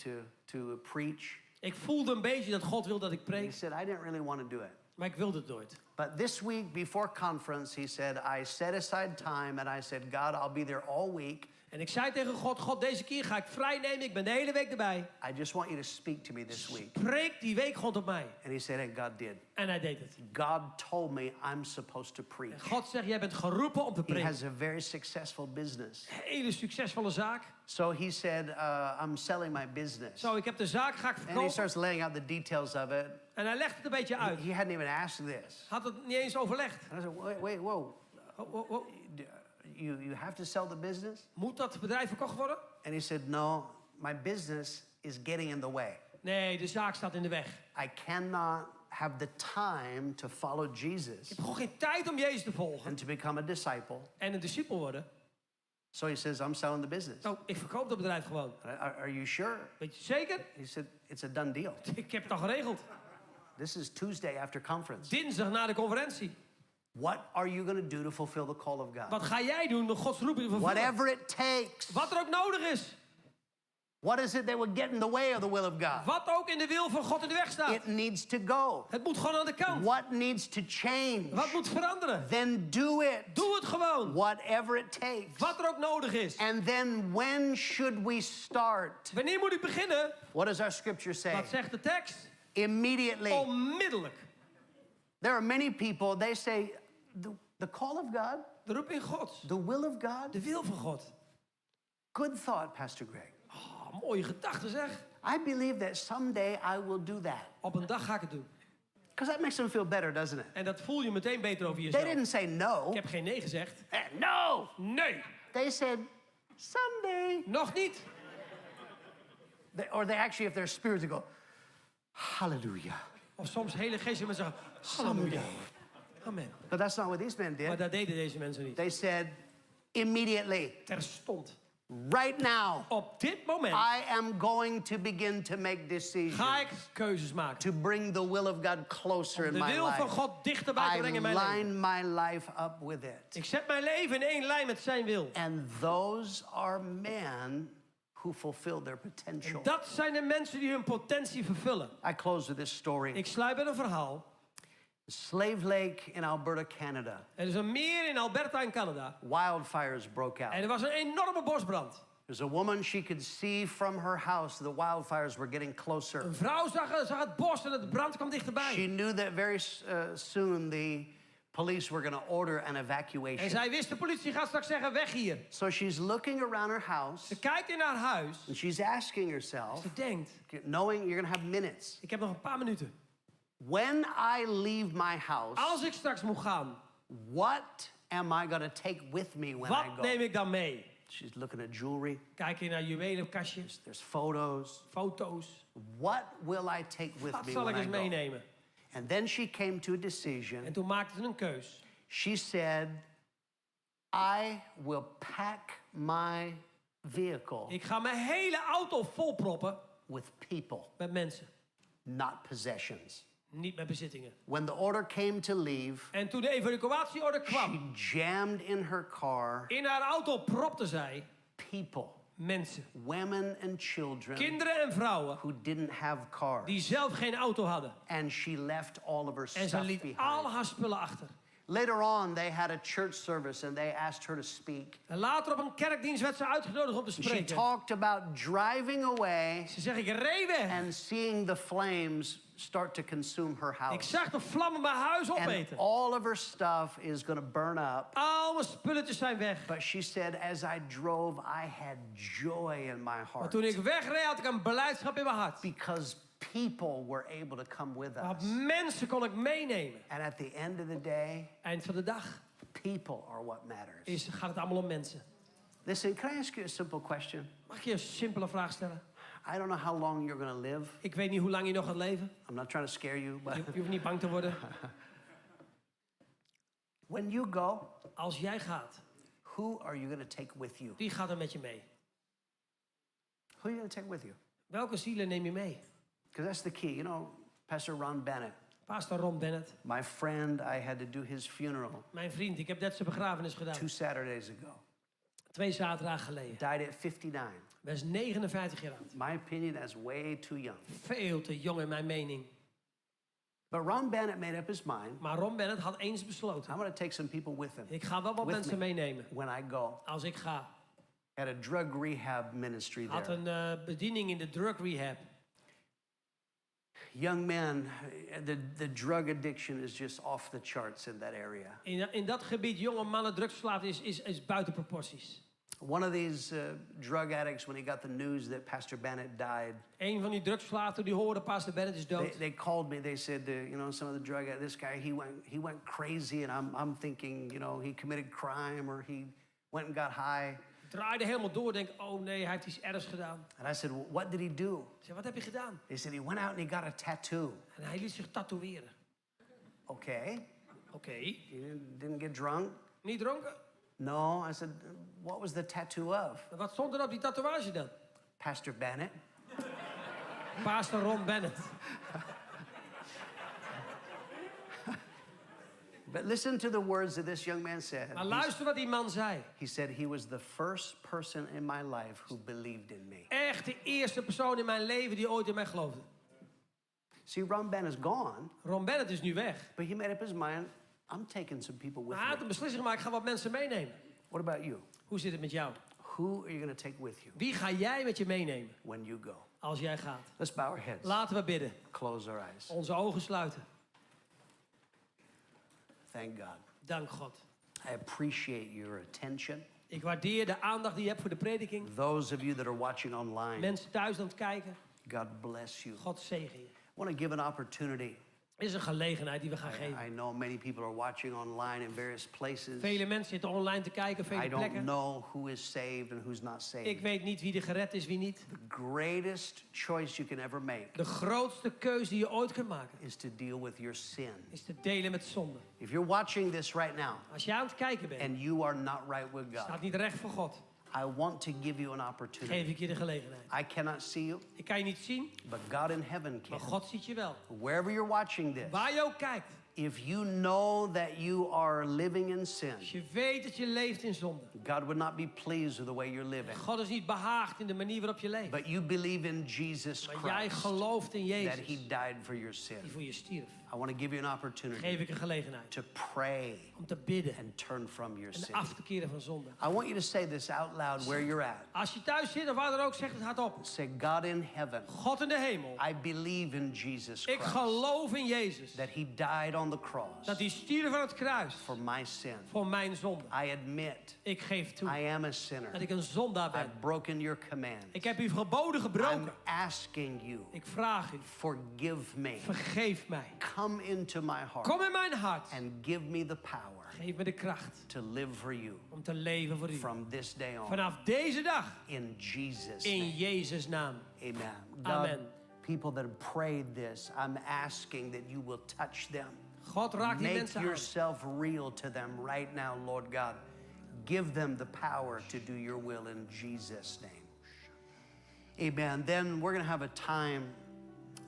to preach. Ik voelde een beetje dat God wil dat ik He preek. said, I didn't really want to do it. Maar ik wilde het nooit. But this week before conference, he said, I set aside time and I said, God, I'll be there all week. En ik zei tegen God, God, deze keer ga ik vrij nemen. Ik ben de hele week erbij. I just want you to speak to me this week. Preek die week God op mij. And he said, and God did. En hij deed het. God told me I'm supposed to preach. En God zegt, jij bent geroepen om te He preken. has a very successful business. Hele succesvolle zaak. So he said, I'm selling my business. Zo, ik heb de zaak, ga ik And he verkopen. starts laying out the details of it. En hij legt het een beetje uit. He hadn't even asked this. Had het niet eens overlegd. And I said, wait, whoa. Oh. You have to sell the business? Moet dat bedrijf verkocht worden? And he said, no, my business is getting in the way. Nee, de zaak staat in de weg. I cannot have the time to follow Jesus Ik heb gewoon geen tijd om Jezus te volgen and to become a disciple. en een discipel worden. So he says, I'm selling the business. Nou, ik verkoop dat bedrijf gewoon. Are you sure? Weet je zeker? He said, it's a done deal. Ik heb het al geregeld. This is Tuesday after conference. Dinsdag na de conferentie. What are you going to do to fulfill the call of God? Wat ga jij doen om Gods roeping te vervullen? Whatever it takes. Wat er ook nodig is. What is it that would get in the way of the will of God? Wat ook in de wil van God in de weg staat. It needs to go. Het moet gewoon aan de kant. What needs to change? Wat moet veranderen? Then do it. Doe het gewoon. Whatever it takes. Wat er ook nodig is. And then when should we start? Wanneer moet ik beginnen? What does our scripture say? Wat zegt de tekst? Immediately. Onmiddellijk. There are many people, they say, the call of God, De roeping Gods. the will of God. De wil van God. Good thought, Pastor Greg. Oh, mooie gedachte zeg. I believe that someday I will do that. Op een dag ga ik het doen. Because that makes them feel better, doesn't it? En dat voel je meteen beter over They jezelf. didn't say no. Ik heb geen nee gezegd. No. Nee. They said, someday. Nog niet. Or they actually, if they're spirits, they go, hallelujah. Of soms hele geestelijke mensen zeggen, halleluja. Amen. But that's not what these men Maar did. dat deden deze mensen niet. They said, immediately, Terstond. right now, Op dit moment I am going to begin to make decisions ga ik keuzes maken. to bring the will of God closer in De my wil van life. God dichterbij te I brengen in mijn leven. line my life up with it. Ik zet mijn leven in één lijn met zijn wil. And those are men who fulfill their potential. Dat zijn de mensen die hun potentie vervullen. I close with this story. Ik sluit met een verhaal. Slave Lake in Alberta, Canada. Er is een meer in Alberta in Canada. Wildfires broke out. En er was een enorme bosbrand. There's a woman, she could see from her house the wildfires were getting closer. Een vrouw zag het bos en het brand kwam She dichterbij. knew that very soon the police were going to order an evacuation. En zij wist, de politie gaat straks zeggen, weg hier. So she's looking around her house Ze kijkt in haar huis. and she's asking herself, Ze denkt, knowing you're going to have minutes, ik heb nog een paar minuten. when I leave my house, Als ik straks moet gaan, what am I going to take with me when I wat go? neem ik dan mee? She's looking at jewelry. Kijk je naar juwelenkastjes, There's photos. foto's. What will I take with Wat me zal ik when I eens go? meenemen? And then she came to a decision. En toen maakte ze een keus. She said, I will pack my vehicle Ik ga mijn hele auto volproppen with people, met mensen. not possessions. Niet met bezittingen. When the order came to leave, En toen de evacuatieorde kwam, she jammed in her car in haar auto propte zij people, mensen. women and children Kinderen en vrouwen who didn't have cars. die zelf geen auto hadden. And she left all of her En ze stuff liet behind. al haar spullen achter. Later on, they had a church service and they asked her to speak. En later op een kerkdienst werd ze uitgenodigd om te She spreken. talked about driving away Ze zegt, ik reed weg. and seeing the flames start to consume her Ik house. zag de vlammen mijn huis And opeten. all of her stuff is going to burn up. Al mijn spulletjes zijn weg. But she said, as I drove, I had joy in my Maar heart. toen ik wegreed had ik een blijdschap in mijn hart. Because people were able to come with Want us. mensen kon ik meenemen. And at the end of the day, Eind van de dag people are what matters. gaat het allemaal om mensen. Listen, can I ask you a simple question? Mag ik je een simpele vraag stellen? I don't know how long you're going to live. Ik weet niet hoe lang je nog gaat leven. I'm not trying to scare you, but Je hoeft niet bang te worden. when you go, Als jij gaat, who are you going to take with you? wie gaat er met je mee? Who are you going to take with you? Welke zielen neem je mee? Because that's the key. You know, Pastor Ron Bennett, Pastor Ron Bennett, my friend, I had to do his funeral mijn vriend. Ik heb net zijn begrafenis gedaan. 2 Saturdays ago. 2 zaterdagen geleden. Died at 59. Hij is 59 jaar oud. My opinion, that's way too young. Veel te jong in mijn mening. But Ron Bennett made up his mind. Maar Ron Bennett had eens besloten. I'm going to take some people with him Ik ga wel wat With mensen me. meenemen. when I go. Als ik ga. Had a drug rehab ministry Had there. een bediening in de drug rehab. Young men, the drug addiction is just off the charts in that area. In dat gebied, jonge mannen, drugsverslaafd is buiten proporties. One of these drug addicts, when he got the news that Pastor Bennett died, Een van die drugsverslaafden die hoorde Pastor Bennett is dood. they called me. They said, you know, some of the drug addicts, this guy, he went crazy, and I'm thinking, you know, he committed crime or he went and got high. Draaide helemaal door, denk oh nee, hij heeft iets ergs gedaan. And I said, well, what did he do? Ik zei, wat heb je gedaan? He said, he went out and he got a tattoo. En hij liet zich tatoeëren. Okay. Oké. You didn't get drunk? Niet dronken? No. I said, what was the tattoo of? Wat stond er op die tatoeage dan? Pastor Bennett. Pastor Ron Bennett. But listen to the words that this young man said. Maar luister wat die man zei. He said he was the first person in my life who believed in me. Echt de eerste persoon in mijn leven die ooit in mij geloofde. See, Ron Bennett is gone, Ron Bennett is nu weg. but he made up his mind, I'm taking some people with Maar hij had me. een beslissing gemaakt, ik ga wat mensen meenemen. What about you? Hoe zit het met jou? Who are you going to take with you Wie ga jij met je meenemen when you go? als jij gaat? Let's bow our heads. Laten we bidden. Close our eyes. Onze ogen sluiten. Thank God. Dank God. I appreciate your attention. Ik waardeer de aandacht die je hebt voor de prediking. Those of you that are watching online, Mensen thuis aan het kijken. God bless you. God zegen je. I want to give an opportunity. Er is een gelegenheid die we gaan geven. I know many people are watching online in various places. Vele mensen zitten online te kijken, I vele don't plekken. know who is saved and who's not saved. Ik weet niet wie er gered is, wie niet. The greatest choice you can ever make De grootste keuze die je ooit kunt maken is to deal with your sin. is te delen met zonde. If you're watching this right now Als jij aan het kijken bent, and you are not right with God, staat niet recht voor God, I want to give you an opportunity. geef ik je de gelegenheid. I cannot see you, Ik kan je niet zien, but God in heaven maar can. God ziet je wel. Wherever you're watching this, Waar je ook kijkt, if you know that you are living in sin, als je weet dat je leeft in zonde. God would not be pleased with the way you're living. God is niet behaagd in de manier waarop je leeft. But you believe in Jesus Maar jij Christ, gelooft in that Jezus, he died for your die sin. voor je stierf. I want to give you an opportunity Geef ik een gelegenheid to pray om te bidden and turn from your en sin. af te keren van zonde. I want you to say this out loud where you're at. Als je thuis zit of waar dan ook, zeg het hardop. Say, God in heaven, God in de hemel, I believe in Jesus ik Christ, geloof in Jezus. that he died on the cross Dat hij stierf aan het kruis for my sin. voor mijn zonde. I admit Ik geef toe I am a sinner. dat ik een zondaar ben. I've broken your command. Ik heb uw geboden I'm gebroken. asking you, Ik vraag u, forgive me. vergeef mij. Come into my heart Kom in mijn hart. and give me the power Geef me de kracht to live for you om te leven voor u. from this day on. Vanaf deze dag, In Jesus' in name. Jezus' naam. Amen. God, Amen. people that have prayed this, I'm asking that you will touch them. God raakt die Make mensen aan. yourself real to them right now, Lord God. Give them the power to do your will in Jesus' name. Amen. Then we're going to have a time.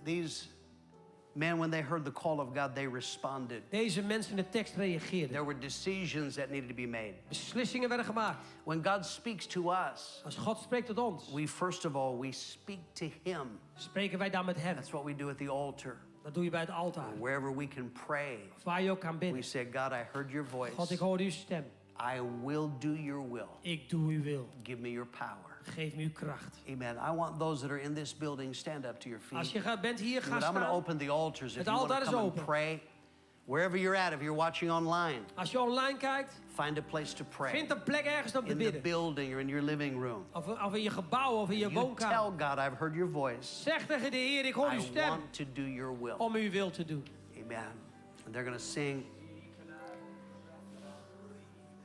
These men, when they heard the call of God, they responded. Deze mensen in de tekst reageerden. There were decisions that needed to be made. Beslissingen werden gemaakt. When God speaks to us, Als God spreekt tot ons, we first of all, we speak to Him. spreken wij dan met hem. That's what we do at the altar. Dat doe je bij het altaar. Wherever we can pray, Of waar je ook kan we bidden. say, God, I heard your voice. God, ik hoor uw stem. I will do your will. Ik doe uw wil. Give me your power. Geef me uw kracht. Amen. I want those that are in this building, stand up to your feet. Als je bent hier, ga But I'm going to staan. open the altars if Het you want altaar to is come and open. pray. Wherever you're at, if you're watching online, Als je online kijkt, find a place to pray. vind een plek ergens om te In the bidden. building or in your living room. Of in je gebouw of in je You woonkamer. tell God, I've heard your voice. Zeg tegen de Heer, ik hoor uw I stem want to do your will. om uw wil te doen. Amen. And they're going to sing.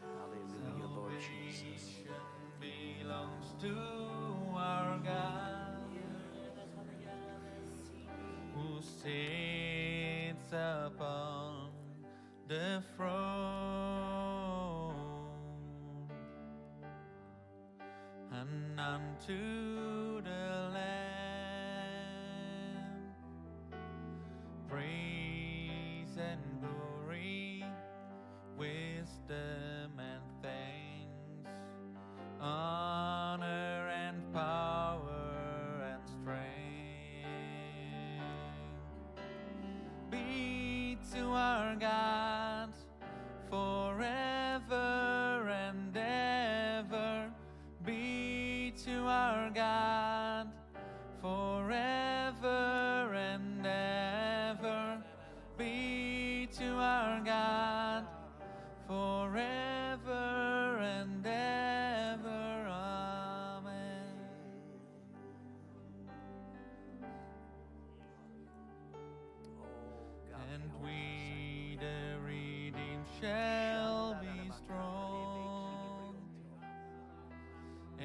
Hallelujah, Lord Jesus. Belongs to our God, who sits upon the throne, and unto the Lamb praise and glory, wisdom and thanks, honor and power and strength be to our God forever and ever. Be to our God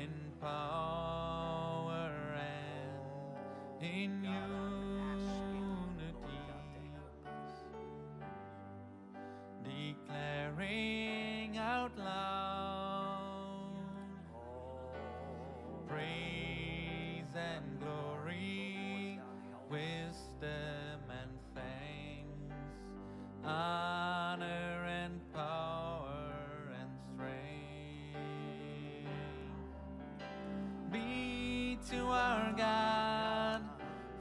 in power and in unity, declaring out loud praise and glory, wisdom and thanks, honor and power and strength be to our God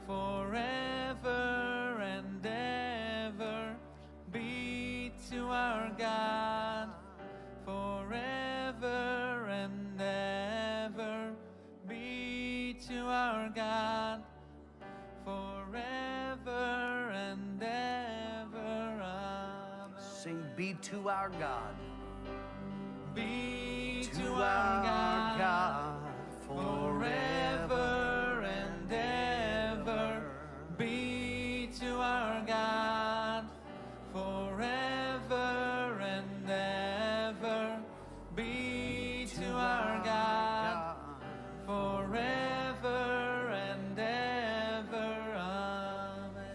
forever and ever. Be to our God forever and ever. Be to our God forever and ever. Amen. Sing, be to our God. Be to our God forever and ever. Be to our God forever and ever. Be to our God forever and ever. Amen.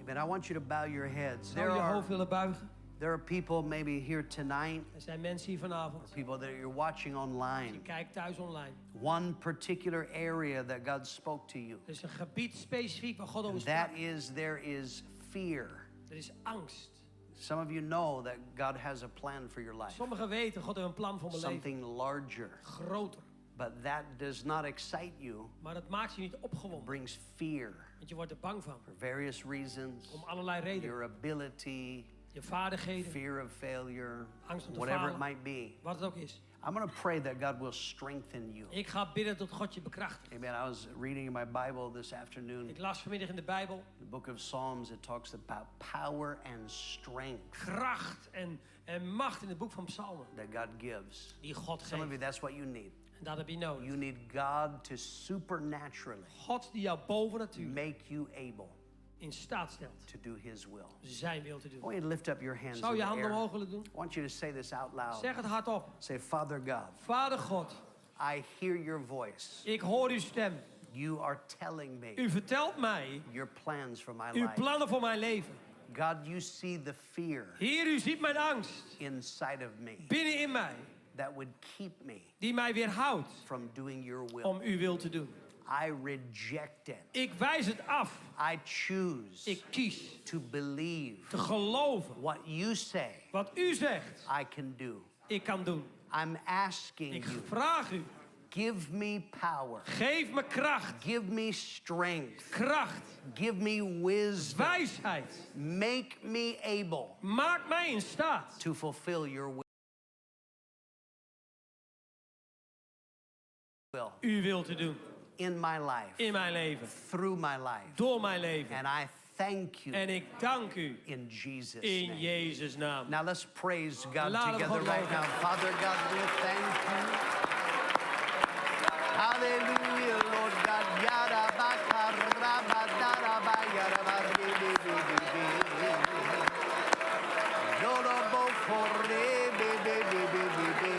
Amen. I want you to bow your heads. Zou je hoofd willen buigen? There are people maybe here tonight, Er zijn mensen hier vanavond. people that you're watching online. Je kijkt thuis online. One particular area that God spoke to you. Er is een gebied specifiek waar God over And sprak. that is, there is fear. Er is angst. Some of you know that God has a plan for your life. Sommigen weten, God heeft een plan voor mijn leven. Something larger. Groter. But that does not excite you. Maar dat maakt je niet It opgewonden. brings fear Want je wordt er bang van. for various reasons. Om allerlei redenen. Your ability, Je vaardigheden. fear of failure, Angst om te whatever it falen. might be. Wat het ook is. I'm going to pray that God will strengthen you. Ik ga bidden tot God je bekrachtigt. Amen. I was reading in my Bible this afternoon, Ik las vanmiddag in de Bijbel. the book of Psalms. It talks about power and strength Kracht en macht in het boek van Psalmen. that God gives. Die God Some of you, geeft. that's what you need. En dat heb je nodig. You need God to supernaturally God die jou boven natuurlijk make you able in staat stelt. to do His will. Zijn wil te I doen. want you to lift up your hands Zou in je the handen air. omhoog willen doen? I want you to say this out loud. Zeg het hardop. Say, Father God, Vader God, I hear your voice. ik hoor uw stem. You are telling me U vertelt mij your plans for my uw life. plannen voor mijn leven. God, you see the fear Heer, u ziet mijn angst inside of me binnenin mij. that would keep me Die mij weerhoudt from doing your will. om uw wil te doen. I reject it. Ik wijs het af. I choose Ik kies to believe te geloven what you say wat u zegt I can do. ik kan doen. I'm asking Ik you, vraag u, give me power. geef me kracht. Give me strength. Kracht, Give me wisdom. wijsheid. Make me able Maak mij in staat to fulfill your will uw wil te doen in my life, in mijn leven. through my life. Door mijn leven. And I thank you En ik dank u in Jesus' in name. Jezus' naam. Now let's praise God Laten we together God right loven. now. Father God, we thank you. Hallelujah, Lord God. Yada baka raba dara ba yada ba di di di di di. Yodo bo kore di di di di di di.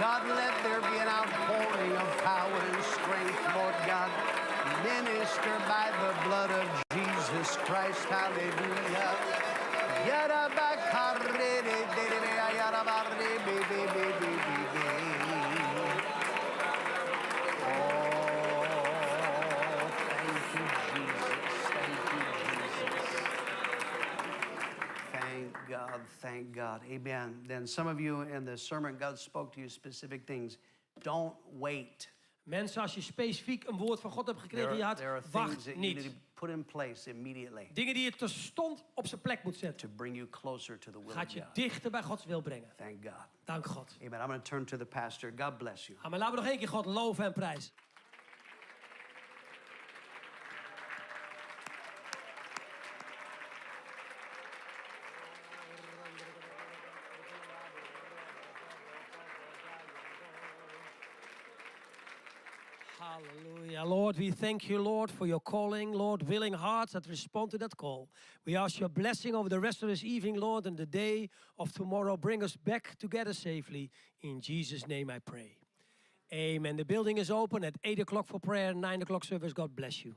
God, let there be an outpouring of power and strength, Lord God. Minister by the blood of Jesus Christ. Hallelujah. Yada baka re di di di di yada ba re di di di di di di. Thank God. Amen. Then some of you in the sermon, God spoke to you specific things. Don't wait. Mensen, als je specifiek een woord van God hebt gekregen in je There are hart, things wacht that you need niet. to put in place immediately Dingen die je terstond op zijn plek moet zetten, to bring you closer to the will of gaat je God. dichter bij Gods wil brengen. Thank God. Dank God. Amen. I'm going to turn to the pastor. God bless you. Amen. Laten we nog één keer God loven en prijzen. Hallelujah. Lord, we thank you, Lord, for your calling. Lord, willing hearts that respond to that call. We ask your blessing over the rest of this evening, Lord, and the day of tomorrow. Bring us back together safely. In Jesus' name I pray. Amen. The building is open at 8 o'clock for prayer, 9 o'clock service. God bless you.